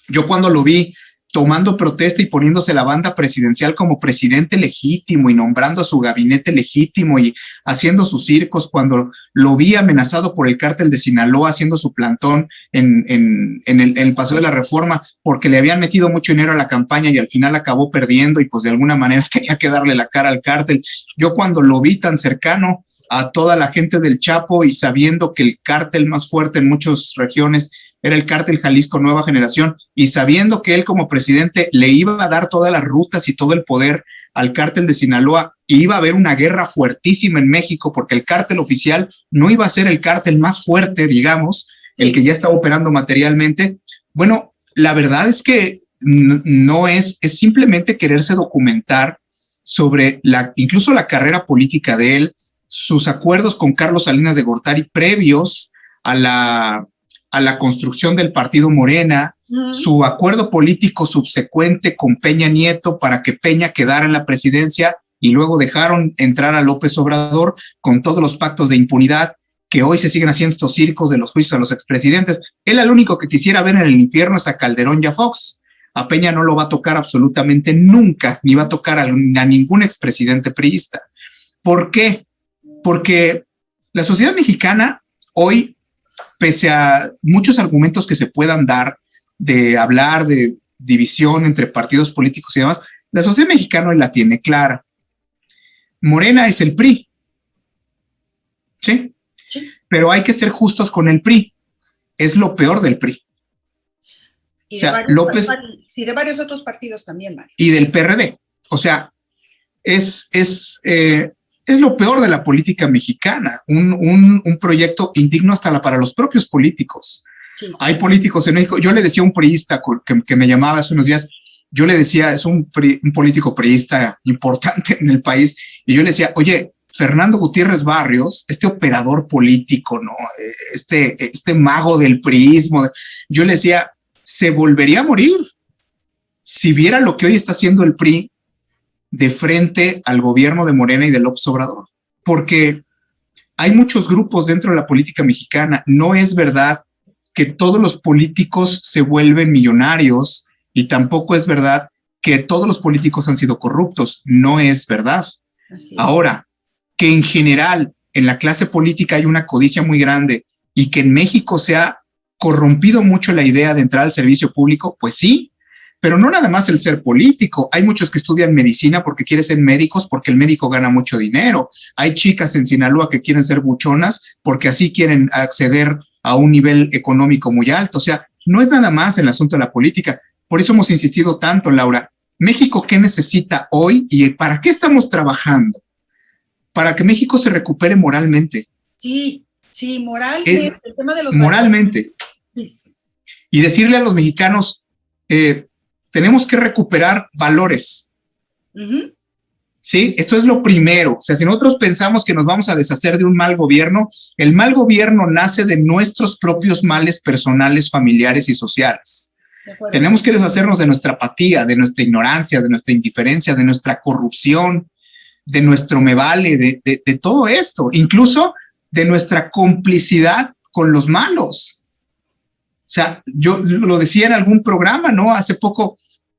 Yo cuando lo vi tomando protesta y poniéndose la banda presidencial como presidente legítimo y nombrando a su gabinete legítimo y haciendo sus circos, cuando lo vi amenazado por el cártel de Sinaloa haciendo su plantón en el Paseo de la Reforma porque le habían metido mucho dinero a la campaña y al final acabó perdiendo y pues de alguna manera tenía que darle la cara al cártel. Yo cuando lo vi tan cercano a toda la gente del Chapo y sabiendo que el cártel más fuerte en muchas regiones era el cártel Jalisco Nueva Generación, y sabiendo que él como presidente le iba a dar todas las rutas y todo el poder al cártel de Sinaloa, y iba a haber una guerra fuertísima en México, porque el cártel oficial no iba a ser el cártel más fuerte, digamos, el que ya estaba operando materialmente. Bueno, la verdad es que no es simplemente quererse documentar sobre incluso la carrera política de él, sus acuerdos con Carlos Salinas de Gortari previos a la construcción del partido Morena, su acuerdo político subsecuente con Peña Nieto para que Peña quedara en la presidencia y luego dejaron entrar a López Obrador con todos los pactos de impunidad, que hoy se siguen haciendo estos circos de los juicios a los expresidentes. Él al único que quisiera ver en el infierno es a Calderón y a Fox. A Peña no lo va a tocar absolutamente nunca, ni va a tocar a ningún expresidente priista. ¿Por qué? Porque la sociedad mexicana hoy, pese a muchos argumentos que se puedan dar de hablar de división entre partidos políticos y demás, la sociedad mexicana hoy la tiene clara. Morena es el PRI, ¿sí? Sí. Pero hay que ser justos con el PRI. Es lo peor del PRI. Y, o sea, López, y de varios otros partidos también, Mario. Y del PRD. O sea, es lo peor de la política mexicana, un proyecto indigno hasta para los propios políticos. Sí. Hay políticos en México, yo le decía a un priista que me llamaba hace unos días, yo le decía, es un político priista importante en el país, y yo le decía, oye, Fernando Gutiérrez Barrios, este operador político, ¿no? Este mago del priismo, yo le decía, se volvería a morir si viera lo que hoy está haciendo el PRI de frente al gobierno de Morena y de López Obrador, porque hay muchos grupos dentro de la política mexicana. No es verdad que todos los políticos se vuelven millonarios y tampoco es verdad que todos los políticos han sido corruptos. No es verdad. Así es. Ahora, que en general en la clase política hay una codicia muy grande y que en México se ha corrompido mucho la idea de entrar al servicio público, pues sí, pero no nada más el ser político. Hay muchos que estudian medicina porque quieren ser médicos porque el médico gana mucho dinero. Hay chicas en Sinaloa que quieren ser buchonas porque así quieren acceder a un nivel económico muy alto. O sea, no es nada más el asunto de la política. Por eso hemos insistido tanto, Laura. México, ¿qué necesita hoy y para qué estamos trabajando? Para que México se recupere moralmente. Sí, moralmente, el tema de los moralmente. Sí. Y decirle a los mexicanos, tenemos que recuperar valores. Uh-huh. ¿Sí? Esto es lo primero. O sea, si nosotros pensamos que nos vamos a deshacer de un mal gobierno, el mal gobierno nace de nuestros propios males personales, familiares y sociales. Tenemos que deshacernos de nuestra apatía, de nuestra ignorancia, de nuestra indiferencia, de nuestra corrupción, de nuestro me vale, de todo esto, incluso de nuestra complicidad con los malos. O sea, yo lo decía en algún programa, ¿no? Hace poco,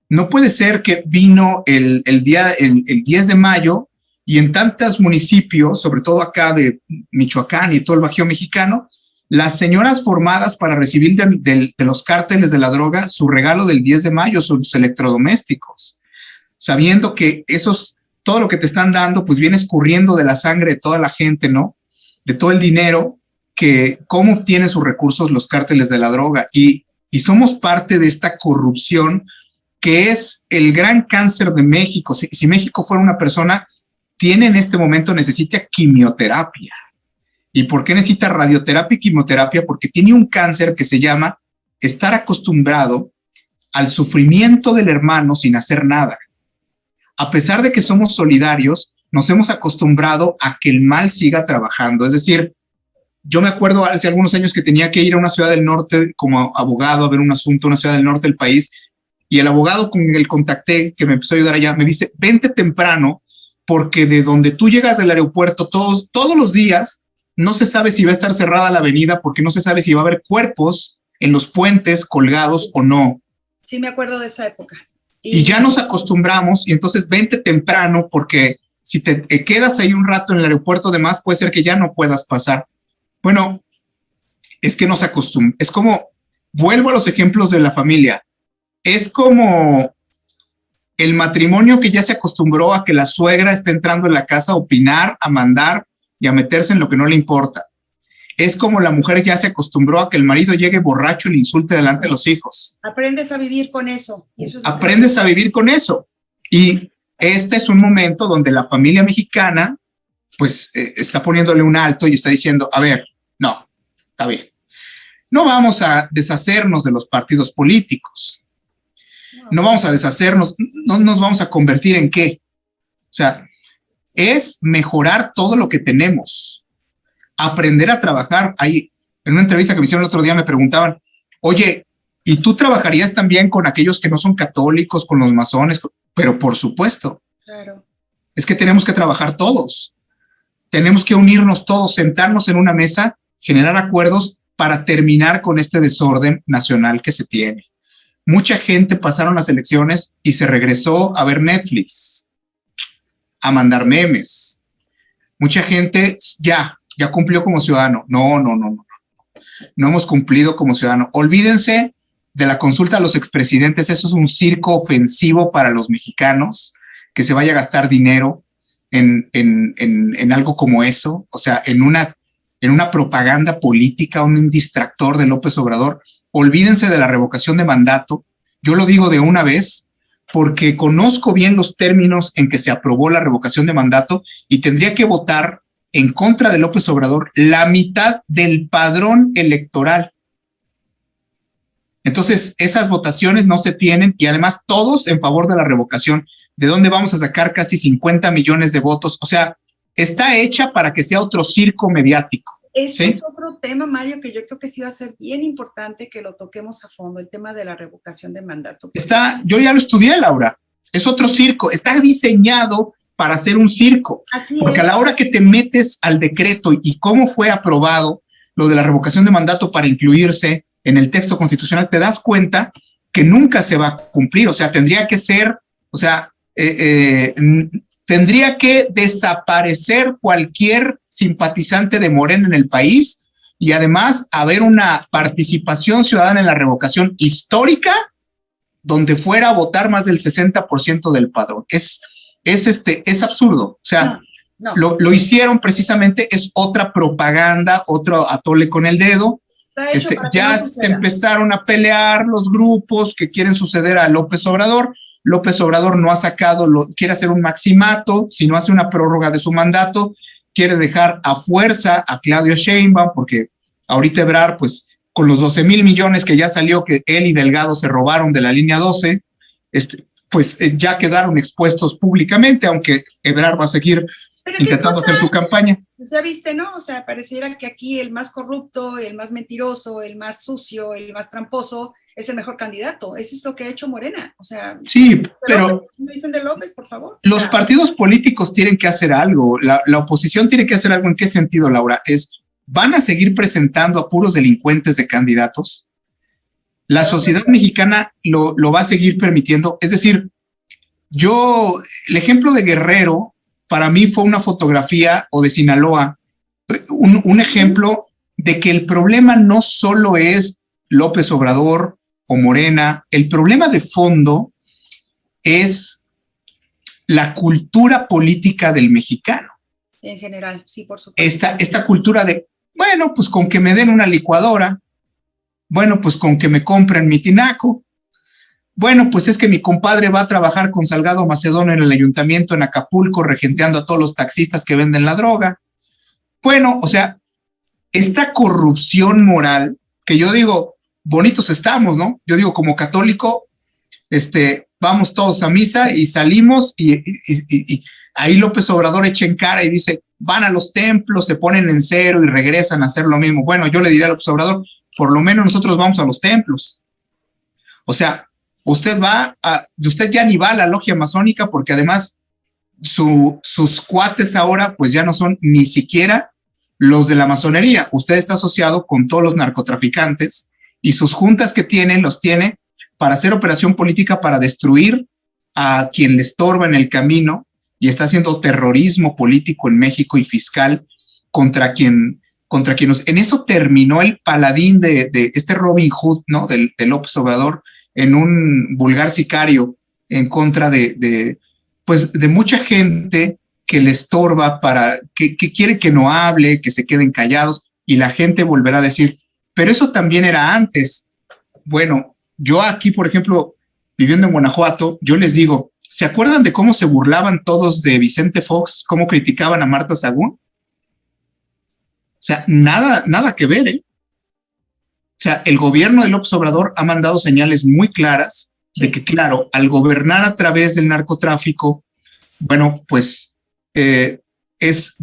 no puede ser que vino el 10 de mayo y en tantos municipios, sobre todo acá de Michoacán y todo el Bajío mexicano, las señoras formadas para recibir de los cárteles de la droga su regalo del 10 de mayo, sus electrodomésticos, sabiendo que todo lo que te están dando, pues viene escurriendo de la sangre de toda la gente, ¿no? De todo el dinero, que cómo obtienen sus recursos los cárteles de la droga. Y somos parte de esta corrupción que es el gran cáncer de México. Si México fuera una persona, en este momento necesita quimioterapia. ¿Y por qué necesita radioterapia y quimioterapia? Porque tiene un cáncer que se llama estar acostumbrado al sufrimiento del hermano sin hacer nada. A pesar de que somos solidarios, nos hemos acostumbrado a que el mal siga trabajando. Es decir, yo me acuerdo hace algunos años que tenía que ir a una ciudad del norte como abogado a ver un asunto, una ciudad del norte del país, y el abogado con el contacté, que me empezó a ayudar allá, me dice, vente temprano, porque de donde tú llegas del aeropuerto todos los días, no se sabe si va a estar cerrada la avenida, porque no se sabe si va a haber cuerpos en los puentes colgados o no. Sí, me acuerdo de esa época. Y ya nos acostumbramos, y entonces vente temprano, porque si te quedas ahí un rato en el aeropuerto, además puede ser que ya no puedas pasar. Bueno, es que nos acostumbramos. Es como, vuelvo a los ejemplos de la familia, es como el matrimonio que ya se acostumbró a que la suegra esté entrando en la casa a opinar, a mandar y a meterse en lo que no le importa. Es como la mujer ya se acostumbró a que el marido llegue borracho y le insulte delante de los hijos. Aprendes a vivir con eso. Aprendes a vivir con eso. Y este es un momento donde la familia mexicana pues está poniéndole un alto y está diciendo, a ver, no, está bien. No vamos a deshacernos de los partidos políticos. No vamos a deshacernos, no nos vamos a convertir en qué. O sea, es mejorar todo lo que tenemos. Aprender a trabajar. Ahí, en una entrevista que me hicieron el otro día me preguntaban, oye, ¿y tú trabajarías también con aquellos que no son católicos, con los masones? Pero por supuesto. Claro. Es que tenemos que trabajar todos. Tenemos que unirnos todos, sentarnos en una mesa, generar acuerdos para terminar con este desorden nacional que se tiene. Mucha gente pasaron las elecciones y se regresó a ver Netflix, a mandar memes. Mucha gente ya cumplió como ciudadano. No hemos cumplido como ciudadano. Olvídense de la consulta a los expresidentes. Eso es un circo ofensivo para los mexicanos, que se vaya a gastar dinero en algo como eso, o sea, en una propaganda política, un distractor de López Obrador. Olvídense de la revocación de mandato. Yo lo digo de una vez, porque conozco bien los términos en que se aprobó la revocación de mandato y tendría que votar en contra de López Obrador la mitad del padrón electoral. Entonces, esas votaciones no se tienen y además todos en favor de la revocación. ¿De dónde vamos a sacar casi 50 millones de votos? O sea, está hecha para que sea otro circo mediático. Ese es otro tema, Mario, que yo creo que sí va a ser bien importante que lo toquemos a fondo, el tema de la revocación de mandato. Yo ya lo estudié, Laura. Es otro circo. Está diseñado para hacer un circo. Así porque es. A la hora que te metes al decreto y cómo fue aprobado lo de la revocación de mandato para incluirse en el texto constitucional, te das cuenta que nunca se va a cumplir. O sea, tendría que ser, o sea, tendría que desaparecer cualquier simpatizante de Morena en el país y además haber una participación ciudadana en la revocación histórica donde fuera a votar más del 60% del padrón. Es absurdo. O sea, lo hicieron precisamente, es otra propaganda, otro atole con el dedo. Ya se empezaron a pelear los grupos que quieren suceder a López Obrador. López Obrador no ha sacado, quiere hacer un maximato, si no hace una prórroga de su mandato, quiere dejar a fuerza a Claudio Sheinbaum, porque ahorita Ebrard, pues, con los 12,000 millones que ya salió, que él y Delgado se robaron de la línea 12, pues ya quedaron expuestos públicamente, aunque Ebrard va a seguir intentando hacer su campaña. Ya viste, ¿no? O sea, pareciera que aquí el más corrupto, el más mentiroso, el más sucio, el más tramposo es el mejor candidato. Eso es lo que ha hecho Morena. O sea, sí, pero me dicen de López, por favor. Los partidos políticos tienen que hacer algo. La oposición tiene que hacer algo. ¿En qué sentido, Laura? ¿Van a seguir presentando a puros delincuentes de candidatos? La sociedad mexicana lo va a seguir permitiendo. Es decir, el ejemplo de Guerrero, para mí fue una fotografía, o de Sinaloa, un ejemplo de que el problema no solo es López Obrador o Morena, el problema de fondo es la cultura política del mexicano. En general, sí, por supuesto. Esta cultura de, bueno, pues con que me den una licuadora, bueno, pues con que me compren mi tinaco, bueno, pues es que mi compadre va a trabajar con Salgado Macedonio en el ayuntamiento en Acapulco, regenteando a todos los taxistas que venden la droga. Bueno, o sea, esta corrupción moral, que yo digo, bonitos estamos, ¿no? Yo digo, como católico, vamos todos a misa y salimos y ahí López Obrador echa en cara y dice, van a los templos, se ponen en cero y regresan a hacer lo mismo. Bueno, yo le diría a López Obrador, por lo menos nosotros vamos a los templos. O sea, usted ya ni va a la logia masónica porque además sus cuates ahora pues ya no son ni siquiera los de la masonería. Usted está asociado con todos los narcotraficantes y sus juntas que los tiene para hacer operación política para destruir a quien le estorba en el camino y está haciendo terrorismo político en México y fiscal contra quien en eso terminó el paladín de este Robin Hood, ¿no? De López Obrador en un vulgar sicario en contra de mucha gente que le estorba que quiere que no hable, que se queden callados y la gente volverá a decir, pero eso también era antes. Bueno, yo aquí, por ejemplo, viviendo en Guanajuato, yo les digo, ¿se acuerdan de cómo se burlaban todos de Vicente Fox, cómo criticaban a Marta Sagún? O sea, nada que ver, ¿eh? O sea, el gobierno de López Obrador ha mandado señales muy claras de que, claro, al gobernar a través del narcotráfico, bueno, pues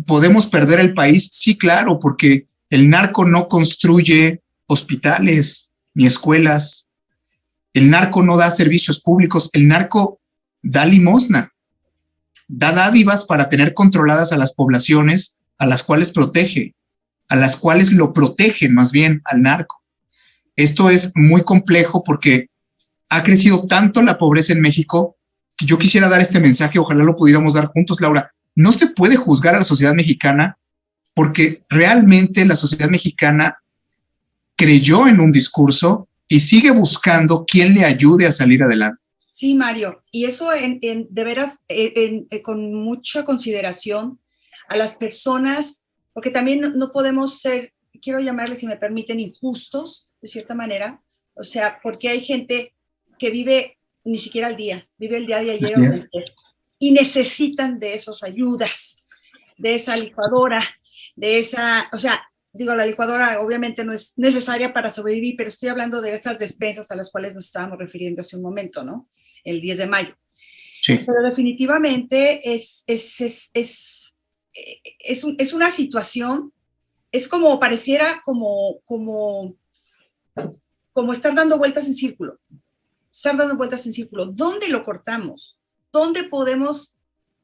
podemos perder el país, sí, claro, porque el narco no construye hospitales ni escuelas, el narco no da servicios públicos, el narco da limosna, da dádivas para tener controladas a las poblaciones a las cuales protege, a las cuales lo protegen más bien al narco. Esto es muy complejo porque ha crecido tanto la pobreza en México que yo quisiera dar este mensaje, ojalá lo pudiéramos dar juntos, Laura. No se puede juzgar a la sociedad mexicana porque realmente la sociedad mexicana creyó en un discurso y sigue buscando quién le ayude a salir adelante. Sí, Mario, y eso de veras, con mucha consideración a las personas, porque también no podemos ser, quiero llamarles, si me permiten, injustos, de cierta manera, o sea, porque hay gente que vive ni siquiera al día, vive el día de ayer o de ayer, y necesitan de esas ayudas, de esa licuadora, de esa, o sea, digo, la licuadora obviamente no es necesaria para sobrevivir, pero estoy hablando de esas despensas a las cuales nos estábamos refiriendo hace un momento, ¿no? El 10 de mayo. Sí. Pero definitivamente es una situación, es como pareciera como estar dando vueltas en círculo. ¿Dónde lo cortamos? ¿Dónde podemos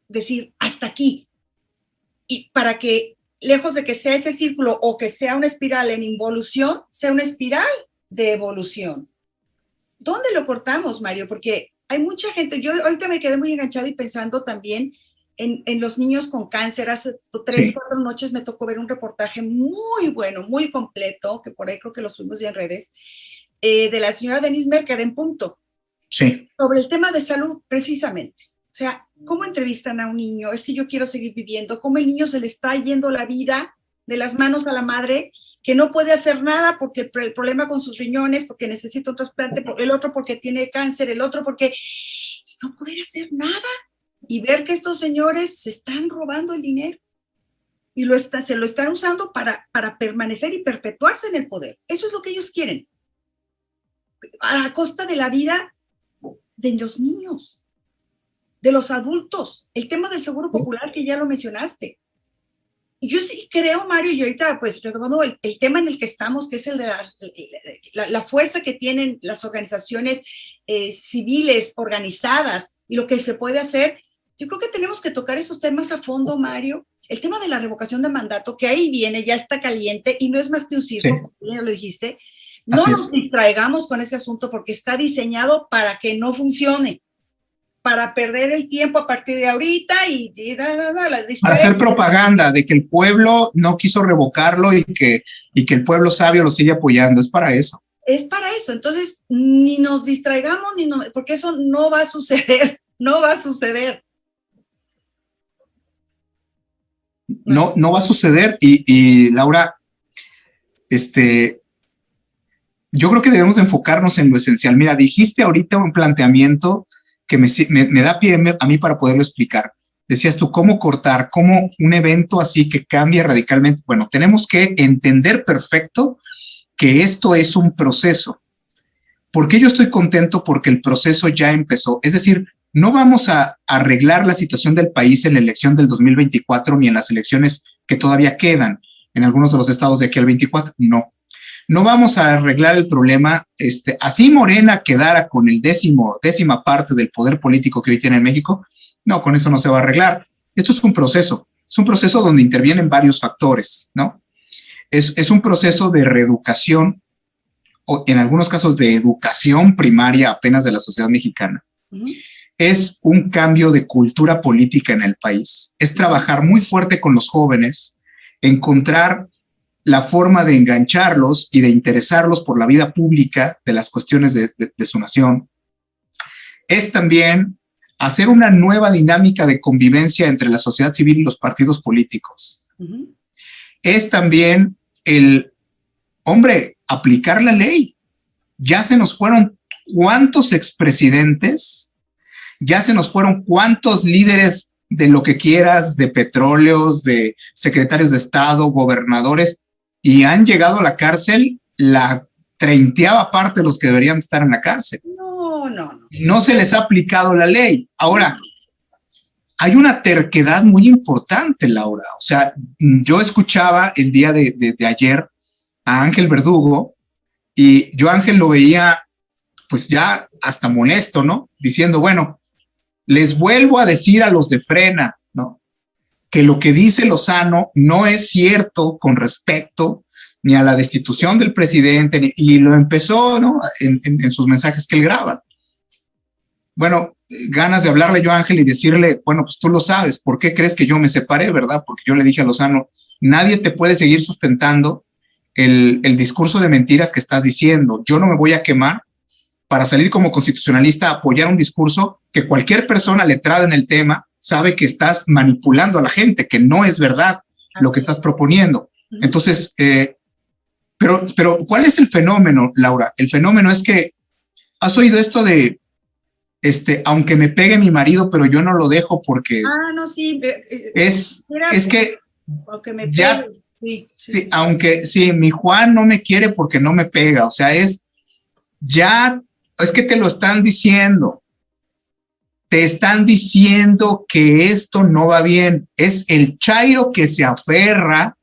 decir hasta aquí? Y para que, lejos de que sea ese círculo o que sea una espiral en involución, sea una espiral de evolución. ¿Dónde lo cortamos, Mario? Porque hay mucha gente, yo ahorita me quedé muy enganchada y pensando también en los niños con cáncer. Hace 3, 4 noches me tocó ver un reportaje muy bueno, muy completo, que por ahí creo que lo subimos ya en redes, de la señora Denise Merker en Punto. Sí. Sobre el tema de salud, precisamente. O sea, ¿cómo entrevistan a un niño? Es que yo quiero seguir viviendo. ¿Cómo el niño se le está yendo la vida de las manos a la madre, que no puede hacer nada porque el problema con sus riñones, porque necesita un trasplante, el otro porque tiene cáncer, el otro porque no poder hacer nada? Y ver que estos señores se están robando el dinero y se lo están usando para permanecer y perpetuarse en el poder. Eso es lo que ellos quieren, a costa de la vida de los niños, de los adultos. El tema del seguro popular, que ya lo mencionaste. Y yo sí creo, Mario, y ahorita pues retomando el tema en el que estamos, que es el de la fuerza que tienen las organizaciones civiles organizadas y lo que se puede hacer. Yo creo que tenemos que tocar esos temas a fondo, Mario. El tema de la revocación de mandato, que ahí viene, ya está caliente y no es más que un circo, como ya lo dijiste. No nos distraigamos con ese asunto porque está diseñado para que no funcione, para perder el tiempo a partir de ahorita para hacer propaganda de que el pueblo no quiso revocarlo y que el pueblo sabio lo sigue apoyando. Es para eso. Es para eso. Entonces, ni nos distraigamos, porque eso no va a suceder. No va a suceder. No va a suceder. Y Laura, yo creo que debemos enfocarnos en lo esencial. Mira, dijiste ahorita un planteamiento que me da pie a mí para poderlo explicar. Decías tú, ¿cómo cortar? ¿Cómo un evento así que cambia radicalmente? Bueno, tenemos que entender perfecto que esto es un proceso. ¿Por qué yo estoy contento? Porque el proceso ya empezó. Es decir, no vamos a arreglar la situación del país en la elección del 2024 ni en las elecciones que todavía quedan en algunos de los estados de aquí al 24. No vamos a arreglar el problema. Así Morena quedara con el décima parte del poder político que hoy tiene en México. No, con eso no se va a arreglar. Esto es un proceso donde intervienen varios factores, ¿no? Es un proceso de reeducación, o en algunos casos de educación primaria apenas de la sociedad mexicana. Es un cambio de cultura política en el país. Es trabajar muy fuerte con los jóvenes, encontrar la forma de engancharlos y de interesarlos por la vida pública de las cuestiones de su nación. Es también hacer una nueva dinámica de convivencia entre la sociedad civil y los partidos políticos. Es también aplicar la ley. Ya se nos fueron cuántos expresidentes, ya se nos fueron cuántos líderes de lo que quieras, de petróleos, de secretarios de Estado, gobernadores, y han llegado a la cárcel la 30ª parte de los que deberían estar en la cárcel. No se les ha aplicado la ley. Ahora, hay una terquedad muy importante, Laura. O sea, yo escuchaba el día de ayer a Ángel Verdugo y yo Ángel lo veía pues ya hasta molesto, ¿no? Diciendo, bueno, les vuelvo a decir a los de Frena, ¿no?, que lo que dice Lozano no es cierto con respecto ni a la destitución del presidente, y lo empezó, ¿no?, en sus mensajes que él graba. Bueno, ganas de hablarle yo a Ángel y decirle, bueno, pues tú lo sabes, ¿por qué crees que yo me separé, verdad? Porque yo le dije a Lozano, nadie te puede seguir sustentando el discurso de mentiras que estás diciendo. Yo no me voy a quemar para salir como constitucionalista a apoyar un discurso que cualquier persona letrada en el tema sabe que estás manipulando a la gente, que no es verdad lo que estás proponiendo. Entonces, pero ¿cuál es el fenómeno, Laura? El fenómeno es que has oído esto de, aunque me pegue mi marido, pero yo no lo dejo porque... no, sí. Es que aunque me pegue, ya, sí, aunque sí, mi Juan no me quiere porque no me pega. O sea, es que te lo están diciendo. Te están diciendo que esto no va bien. Es el chairo que se aferra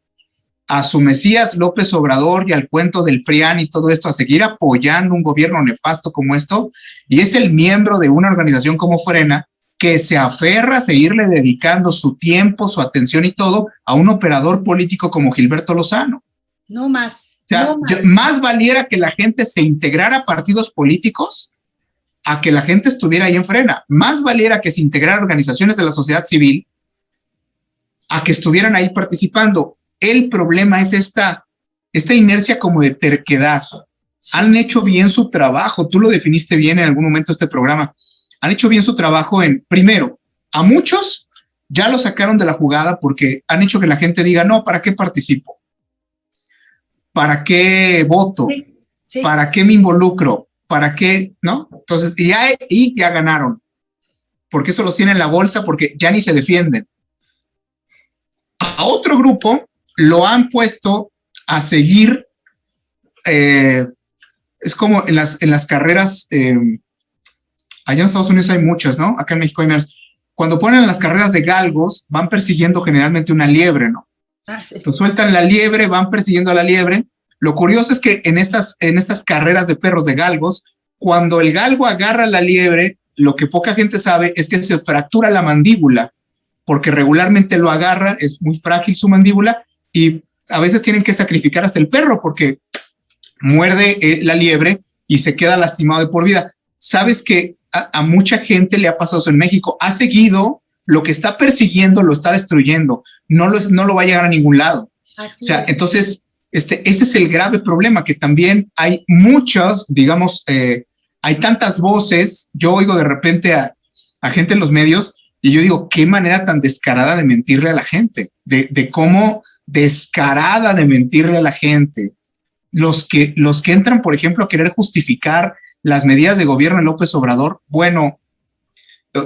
a su Mesías López Obrador y al cuento del PRIAN y todo esto, a seguir apoyando un gobierno nefasto como esto, y es el miembro de una organización como Frena que se aferra a seguirle dedicando su tiempo, su atención y todo a un operador político como Gilberto Lozano. No más. sea, más valiera que la gente se integrara a partidos políticos a que la gente estuviera ahí en frena. Más valiera que se integraran organizaciones de la sociedad civil a que estuvieran ahí participando. El problema es esta inercia como de terquedad. Han hecho bien su trabajo, tú lo definiste bien en algún momento de este programa. Han hecho bien su trabajo en, primero, a muchos ya lo sacaron de la jugada porque han hecho que la gente diga, no, ¿para qué participo? ¿Para qué voto? Sí. ¿Para qué me involucro? ¿Para qué? ¿No? Entonces, y ya ganaron. Porque eso los tiene en la bolsa, porque ya ni se defienden. A otro grupo lo han puesto a seguir, es como en las carreras, allá en Estados Unidos hay muchas, ¿no? Acá en México hay menos. Cuando ponen las carreras de galgos, van persiguiendo generalmente una liebre, ¿no? Sí. Entonces sueltan la liebre, van persiguiendo a la liebre. Lo curioso es que en estas carreras de perros de galgos, cuando el galgo agarra la liebre, lo que poca gente sabe es que se fractura la mandíbula, porque regularmente lo agarra, es muy frágil su mandíbula, y a veces tienen que sacrificar hasta el perro porque muerde la liebre y se queda lastimado de por vida. Sabes que a mucha gente le ha pasado eso en México. Ha seguido, lo que está persiguiendo lo está destruyendo. No lo va a llegar a ningún lado. Así o sea, es. Entonces, ese es el grave problema, que también hay muchos, digamos, hay tantas voces. Yo oigo de repente a gente en los medios y yo digo, qué manera tan descarada de mentirle a la gente, de cómo descarada de mentirle a la gente. Los que entran, por ejemplo, a querer justificar las medidas de gobierno de López Obrador, bueno,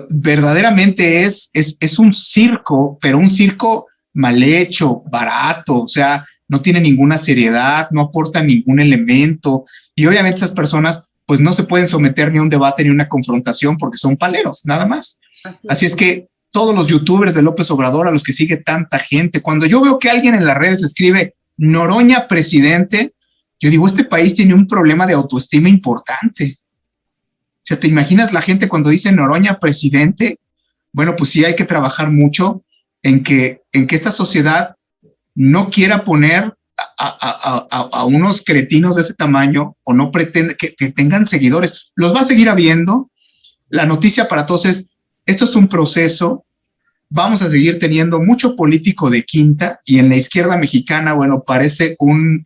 verdaderamente es un circo, pero un circo mal hecho, barato, o sea, no tiene ninguna seriedad, no aporta ningún elemento, y obviamente esas personas pues no se pueden someter ni a un debate ni a una confrontación porque son paleros, nada más. Así es que todos los youtubers de López Obrador, a los que sigue tanta gente, cuando yo veo que alguien en las redes escribe Noroña presidente, yo digo, este país tiene un problema de autoestima importante. O sea, ¿te imaginas la gente cuando dice Noroña presidente? Bueno, pues sí hay que trabajar mucho en que esta sociedad no quiera poner a unos cretinos de ese tamaño o no pretende que tengan seguidores. Los va a seguir habiendo. La noticia para todos es, esto es un proceso. Vamos a seguir teniendo mucho político de quinta, y en la izquierda mexicana, bueno, parece un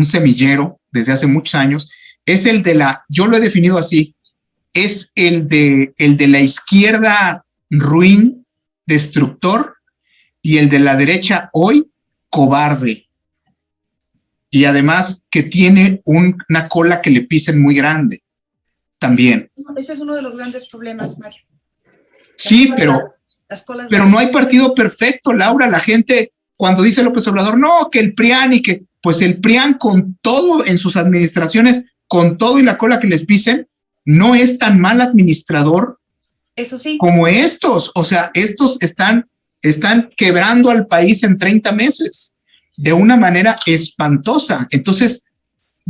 semillero desde hace muchos años. Es el de yo lo he definido así, es el de la izquierda ruin, destructor, y el de la derecha hoy, cobarde. Y además que tiene una cola que le pisen muy grande también. Ese es uno de los grandes problemas, Mario. Sí, pero no hay partido perfecto, Laura. La gente, cuando dice López Obrador, no, que el PRIAN y que, pues el PRIAN con todo en sus administraciones, con todo y la cola que les pisen, no es tan mal administrador. Eso sí. Como estos. O sea, estos están quebrando al país en 30 meses de una manera espantosa. Entonces,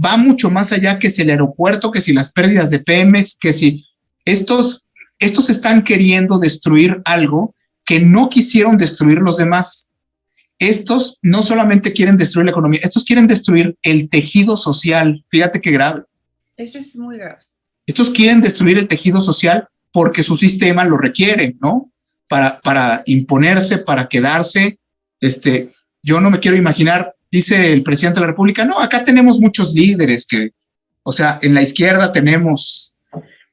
va mucho más allá que si el aeropuerto, que si las pérdidas de Pemex, que si estos están queriendo destruir algo que no quisieron destruir los demás. Estos no solamente quieren destruir la economía, estos quieren destruir el tejido social. Fíjate qué grave. Eso es muy grave. Estos quieren destruir el tejido social porque su sistema lo requiere, ¿no? Para imponerse, para quedarse. Yo no me quiero imaginar, dice el presidente de la República, no, acá tenemos muchos líderes o sea, en la izquierda tenemos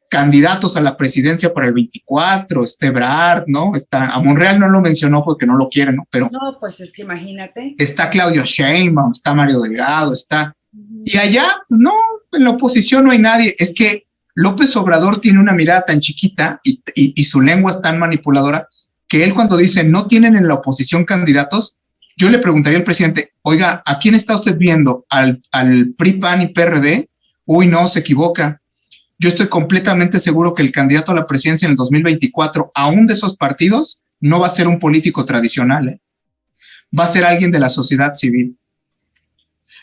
candidatos a la presidencia para el 24, Ebrard, ¿no? A Monreal no lo mencionó porque no lo quiere, ¿no? Pero no, pues es que imagínate. Está Claudio Sheinbaum, está Mario Delgado, y allá, no, en la oposición no hay nadie. Es que López Obrador tiene una mirada tan chiquita y su lengua es tan manipuladora que él, cuando dice no tienen en la oposición candidatos, yo le preguntaría al presidente, oiga, ¿a quién está usted viendo? ¿Al PRI, PAN y PRD? Uy, no, se equivoca. Yo estoy completamente seguro que el candidato a la presidencia en el 2024, aún de esos partidos, no va a ser un político tradicional, va a ser alguien de la sociedad civil.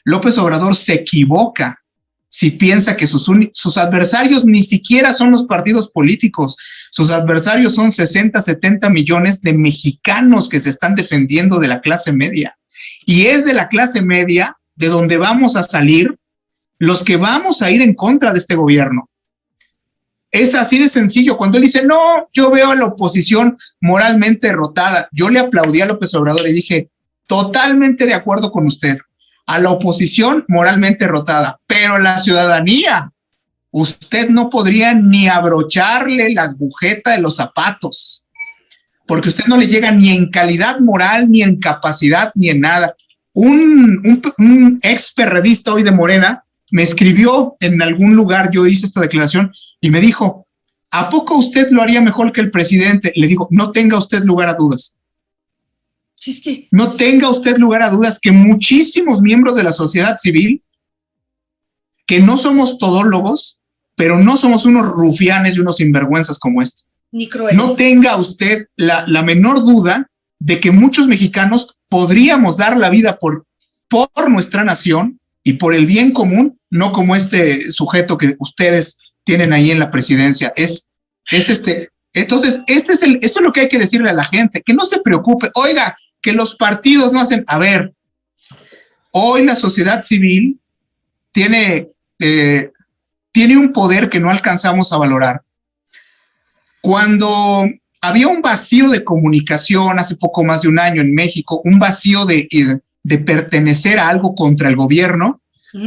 López Obrador se equivoca si piensa que sus adversarios ni siquiera son los partidos políticos. Sus adversarios son 60, 70 millones de mexicanos que se están defendiendo de la clase media. Y es de la clase media de donde vamos a salir los que vamos a ir en contra de este gobierno. Es así de sencillo. Cuando él dice, no, yo veo a la oposición moralmente derrotada, yo le aplaudí a López Obrador y dije, totalmente de acuerdo con usted, a la oposición moralmente derrotada, pero la ciudadanía, usted no podría ni abrocharle la agujeta de los zapatos, porque usted no le llega ni en calidad moral, ni en capacidad, ni en nada. Un ex perredista hoy de Morena me escribió en algún lugar, yo hice esta declaración, y me dijo, ¿a poco usted lo haría mejor que el presidente? Le digo, no tenga usted lugar a dudas. Sí, es que... No tenga usted lugar a dudas que muchísimos miembros de la sociedad civil, que no somos todólogos, pero no somos unos rufianes y unos sinvergüenzas como este. Ni crueles. No tenga usted la menor duda de que muchos mexicanos podríamos dar la vida por nuestra nación y por el bien común, no como este sujeto que ustedes tienen ahí en la presidencia. Entonces, esto es lo que hay que decirle a la gente, que no se preocupe. Oiga, que los partidos no hacen... A ver, hoy la sociedad civil tiene un poder que no alcanzamos a valorar. Cuando había un vacío de comunicación hace poco más de un año en México, un vacío de pertenecer a algo contra el gobierno,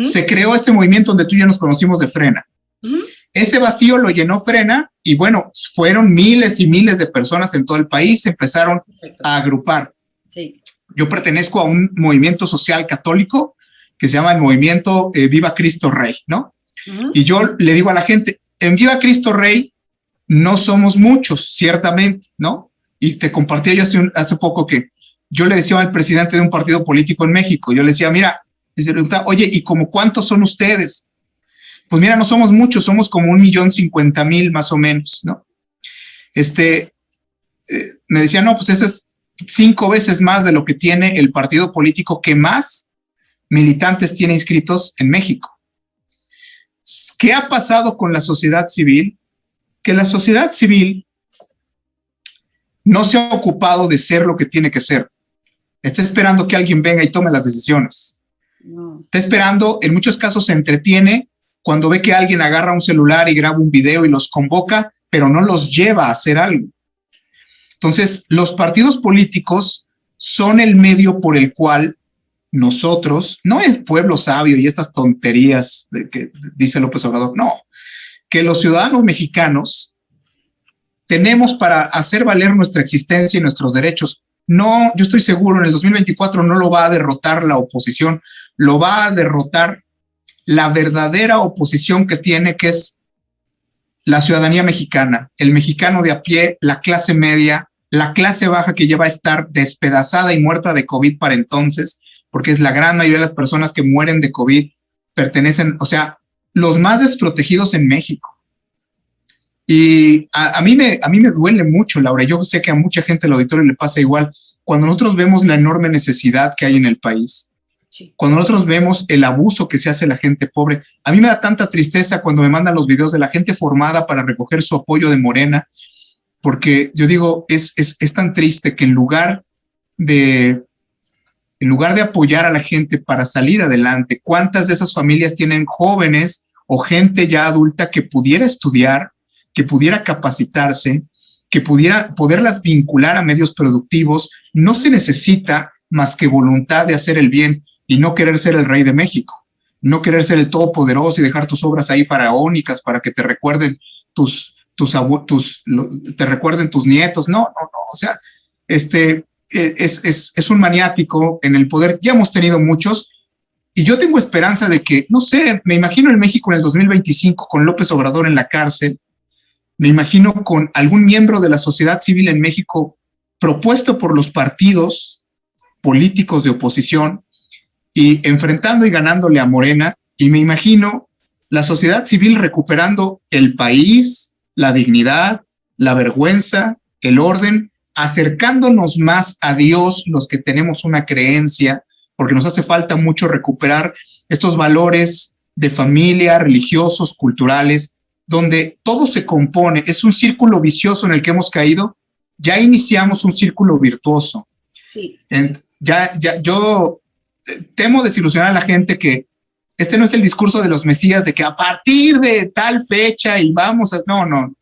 se creó este movimiento donde tú y yo nos conocimos de Frena. Ese vacío lo llenó Frena y bueno, fueron miles y miles de personas en todo el país, se empezaron a agrupar. Sí. Yo pertenezco a un movimiento social católico que se llama el movimiento Viva Cristo Rey, ¿no? Y yo le digo a la gente, en Viva Cristo Rey no somos muchos, ciertamente, ¿no? Y te compartí yo hace poco que yo le decía al presidente de un partido político en México, yo le decía, mira, oye, ¿y como cuántos son ustedes? Pues mira, no somos muchos, somos como 1,050,000 más o menos, ¿no? Me decía, no, pues eso es 5 veces más de lo que tiene el partido político que más militantes tiene inscritos en México. ¿Qué ha pasado con la sociedad civil? Que la sociedad civil no se ha ocupado de ser lo que tiene que ser. Está esperando que alguien venga y tome las decisiones. No. Está esperando, en muchos casos se entretiene cuando ve que alguien agarra un celular y graba un video y los convoca, pero no los lleva a hacer algo. Entonces, los partidos políticos son el medio por el cual nosotros, no el pueblo sabio y estas tonterías que dice López Obrador, no, que los ciudadanos mexicanos tenemos para hacer valer nuestra existencia y nuestros derechos. No, yo estoy seguro, en el 2024 no lo va a derrotar la oposición, lo va a derrotar la verdadera oposición que tiene, que es la ciudadanía mexicana, el mexicano de a pie, la clase media, la clase baja que ya va a estar despedazada y muerta de COVID para entonces, porque es la gran mayoría de las personas que mueren de COVID pertenecen, o sea, los más desprotegidos en México. Y a mí me duele mucho, Laura, yo sé que a mucha gente del auditorio le pasa igual, cuando nosotros vemos la enorme necesidad que hay en el país, sí. Cuando nosotros vemos el abuso que se hace a la gente pobre, a mí me da tanta tristeza cuando me mandan los videos de la gente formada para recoger su apoyo de Morena, porque yo digo, es tan triste que en lugar de apoyar a la gente para salir adelante, ¿cuántas de esas familias tienen jóvenes o gente ya adulta que pudiera estudiar, que pudiera capacitarse, que pudiera poderlas vincular a medios productivos? No se necesita más que voluntad de hacer el bien y no querer ser el rey de México, no querer ser el todopoderoso y dejar tus obras ahí faraónicas para que te recuerden te recuerden tus nietos. No, o sea, es un maniático en el poder. Ya hemos tenido muchos y yo tengo esperanza de que, no sé, me imagino en México en el 2025 con López Obrador en la cárcel, me imagino con algún miembro de la sociedad civil en México propuesto por los partidos políticos de oposición y enfrentando y ganándole a Morena, y me imagino la sociedad civil recuperando el país, la dignidad, la vergüenza, el orden, acercándonos más a Dios, los que tenemos una creencia, porque nos hace falta mucho recuperar estos valores de familia, religiosos, culturales, donde todo se compone. Es un círculo vicioso en el que hemos caído. Ya iniciamos un círculo virtuoso. Sí. Yo temo desilusionar a la gente que este no es el discurso de los mesías de que a partir de tal fecha y vamos a... No.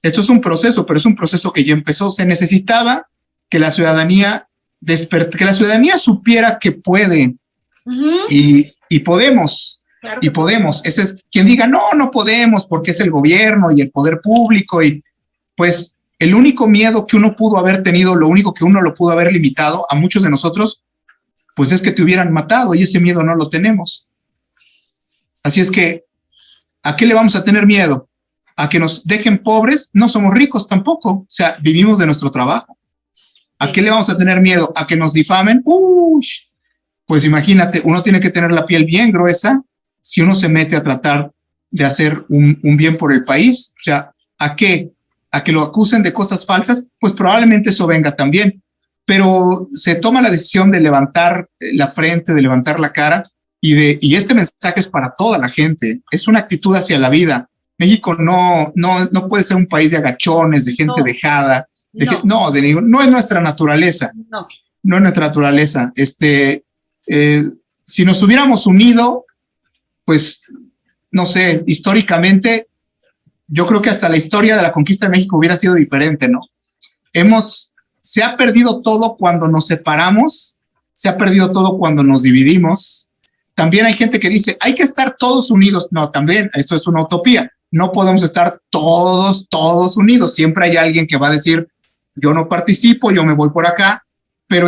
Esto es un proceso, pero es un proceso que ya empezó. Se necesitaba que la ciudadanía que la ciudadanía supiera que puede y podemos. Claro y podemos. Ese es quien diga, no podemos porque es el gobierno y el poder público. Y pues el único miedo que uno pudo haber tenido, lo único que uno lo pudo haber limitado a muchos de nosotros, pues es que te hubieran matado y ese miedo no lo tenemos. Así es que, ¿a qué le vamos a tener miedo? ¿A que nos dejen pobres? No somos ricos tampoco. O sea, vivimos de nuestro trabajo. ¿A qué le vamos a tener miedo? ¿A que nos difamen? Uy, pues imagínate, uno tiene que tener la piel bien gruesa si uno se mete a tratar de hacer un bien por el país. O sea, ¿a qué? ¿A que lo acusen de cosas falsas? Pues probablemente eso venga también. Pero se toma la decisión de levantar la frente, de levantar la cara, y este mensaje es para toda la gente. Es una actitud hacia la vida. México no puede ser un país de agachones, de gente dejada. No es nuestra naturaleza. No es nuestra naturaleza. Si nos hubiéramos unido, pues, no sé, históricamente, yo creo que hasta la historia de la conquista de México hubiera sido diferente, ¿no? Se ha perdido todo cuando nos separamos, se ha perdido todo cuando nos dividimos. También hay gente que dice, hay que estar todos unidos. No, también, eso es una utopía. No podemos estar todos unidos. Siempre hay alguien que va a decir, yo no participo, yo me voy por acá, pero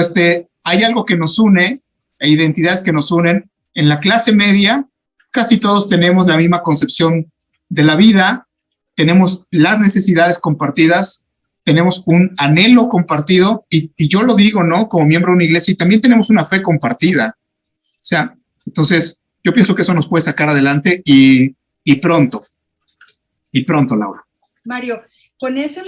hay algo que nos une, e identidades que nos unen. En la clase media, casi todos tenemos la misma concepción de la vida, tenemos las necesidades compartidas, tenemos un anhelo compartido, y yo lo digo, ¿no? Como miembro de una iglesia, y también tenemos una fe compartida. O sea, entonces, yo pienso que eso nos puede sacar adelante y pronto, Laura. Mario, con ese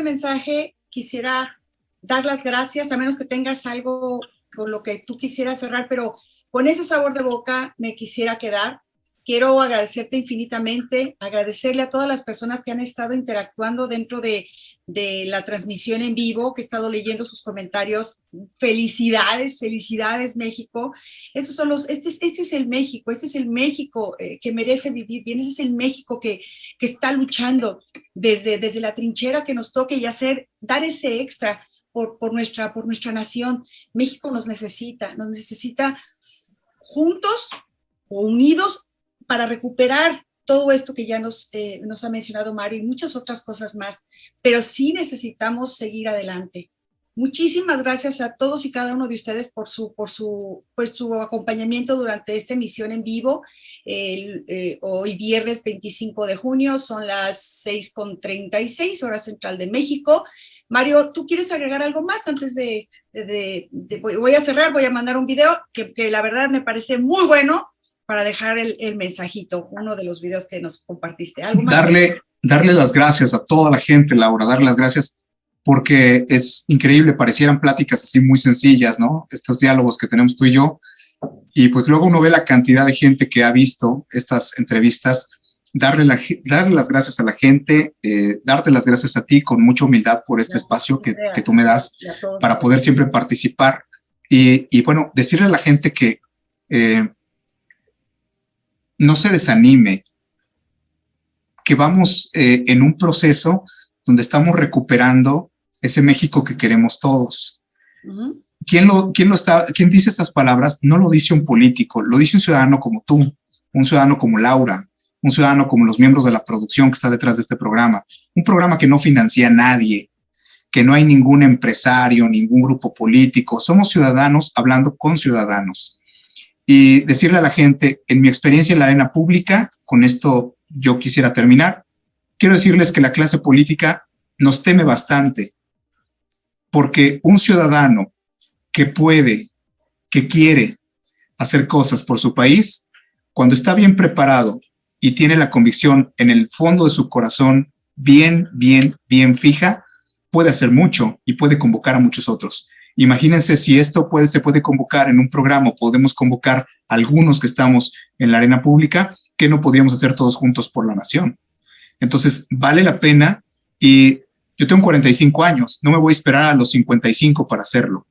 mensaje quisiera dar las gracias, a menos que tengas algo con lo que tú quisieras cerrar, pero con ese sabor de boca me quisiera quedar. Quiero agradecerte infinitamente, agradecerle a todas las personas que han estado interactuando dentro de la transmisión en vivo, que he estado leyendo sus comentarios. Felicidades México. Este es el México que merece vivir bien, este es el México que está luchando desde la trinchera que nos toque y dar ese extra por nuestra nación. México nos necesita juntos o unidos para recuperar todo esto que ya nos ha mencionado Mario y muchas otras cosas más, pero sí necesitamos seguir adelante. Muchísimas gracias a todos y cada uno de ustedes por su acompañamiento durante esta emisión en vivo. Hoy viernes 25 de junio, son las 6:36, hora central de México. Mario, ¿tú quieres agregar algo más antes voy a cerrar, voy a mandar un video que la verdad me parece muy bueno para dejar el mensajito, uno de los videos que nos compartiste? ¿Algo más? Darle las gracias a toda la gente, Laura, darle las gracias porque es increíble, parecieran pláticas así muy sencillas, ¿no? Estos diálogos que tenemos tú y yo, y pues luego uno ve la cantidad de gente que ha visto estas entrevistas. Darle las gracias a la gente, darte las gracias a ti con mucha humildad por este espacio que tú me das para poder siempre participar y bueno, decirle a la gente que no se desanime, que vamos en un proceso donde estamos recuperando ese México que queremos todos. Uh-huh. ¿Quién dice estas palabras? No lo dice un político, lo dice un ciudadano como tú, un ciudadano como Laura, un ciudadano como los miembros de la producción que está detrás de este programa, un programa que no financia a nadie, que no hay ningún empresario, ningún grupo político, somos ciudadanos hablando con ciudadanos. Y decirle a la gente, en mi experiencia en la arena pública, con esto yo quisiera terminar, quiero decirles que la clase política nos teme bastante, porque un ciudadano que puede, que quiere hacer cosas por su país, cuando está bien preparado y tiene la convicción en el fondo de su corazón bien fija, puede hacer mucho y puede convocar a muchos otros. Imagínense si esto se puede convocar en un programa, podemos convocar a algunos que estamos en la arena pública, que no podríamos hacer todos juntos por la nación. Entonces, vale la pena, y yo tengo 45 años, no me voy a esperar a los 55 para hacerlo.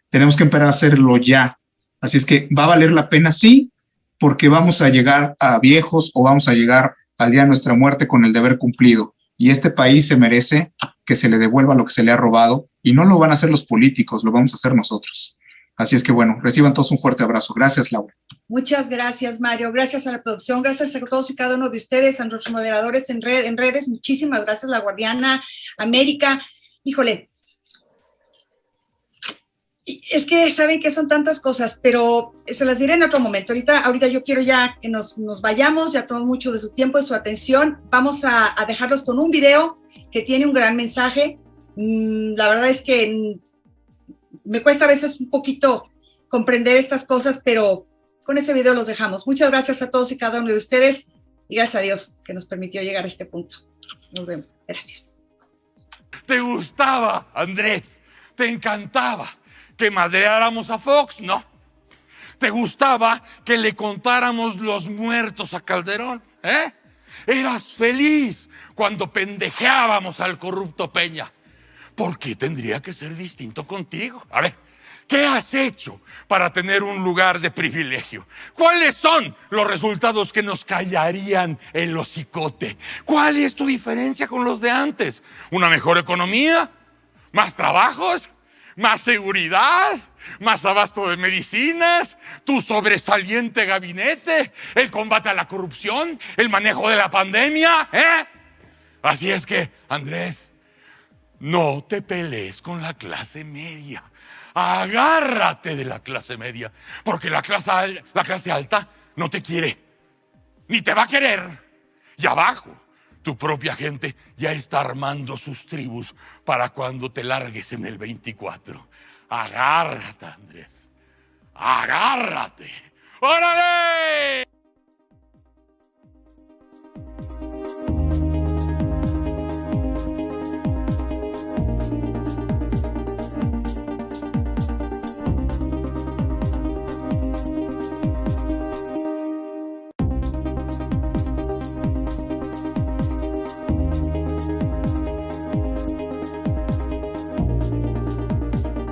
Tenemos que empezar a hacerlo ya. Así es que va a valer la pena, sí, porque vamos a llegar a viejos o vamos a llegar al día de nuestra muerte con el deber cumplido. Y este país se merece que se le devuelva lo que se le ha robado, y no lo van a hacer los políticos, lo vamos a hacer nosotros. Así es que bueno, reciban todos un fuerte abrazo. Gracias, Laura. Muchas gracias, Mario. Gracias a la producción, gracias a todos y cada uno de ustedes, a nuestros moderadores en redes. Muchísimas gracias, La Guardiana, América. Híjole, es que saben que son tantas cosas, pero se las diré en otro momento. Ahorita yo quiero ya que nos vayamos, ya tomó mucho de su tiempo y su atención. Vamos a dejarlos con un video que tiene un gran mensaje. La verdad es que me cuesta a veces un poquito comprender estas cosas, pero con ese video los dejamos. Muchas gracias a todos y cada uno de ustedes y gracias a Dios que nos permitió llegar a este punto. Nos vemos. Gracias. ¿Te gustaba, Andrés? ¿Te encantaba que madreáramos a Fox? No. ¿Te gustaba que le contáramos los muertos a Calderón? Eras feliz cuando pendejeábamos al corrupto Peña. ¿Por qué tendría que ser distinto contigo? A ver, ¿qué has hecho para tener un lugar de privilegio? ¿Cuáles son los resultados que nos callarían el hocicote? ¿Cuál es tu diferencia con los de antes? ¿Una mejor economía? ¿Más trabajos? ¿Más seguridad? ¿Más abasto de medicinas? ¿Tu sobresaliente gabinete? ¿El combate a la corrupción? ¿El manejo de la pandemia? Así es que, Andrés, no te pelees con la clase media. Agárrate de la clase media, porque la clase alta no te quiere, ni te va a querer. Y abajo, tu propia gente ya está armando sus tribus para cuando te largues en el 24. Agárrate, Andrés. Agárrate. ¡Órale!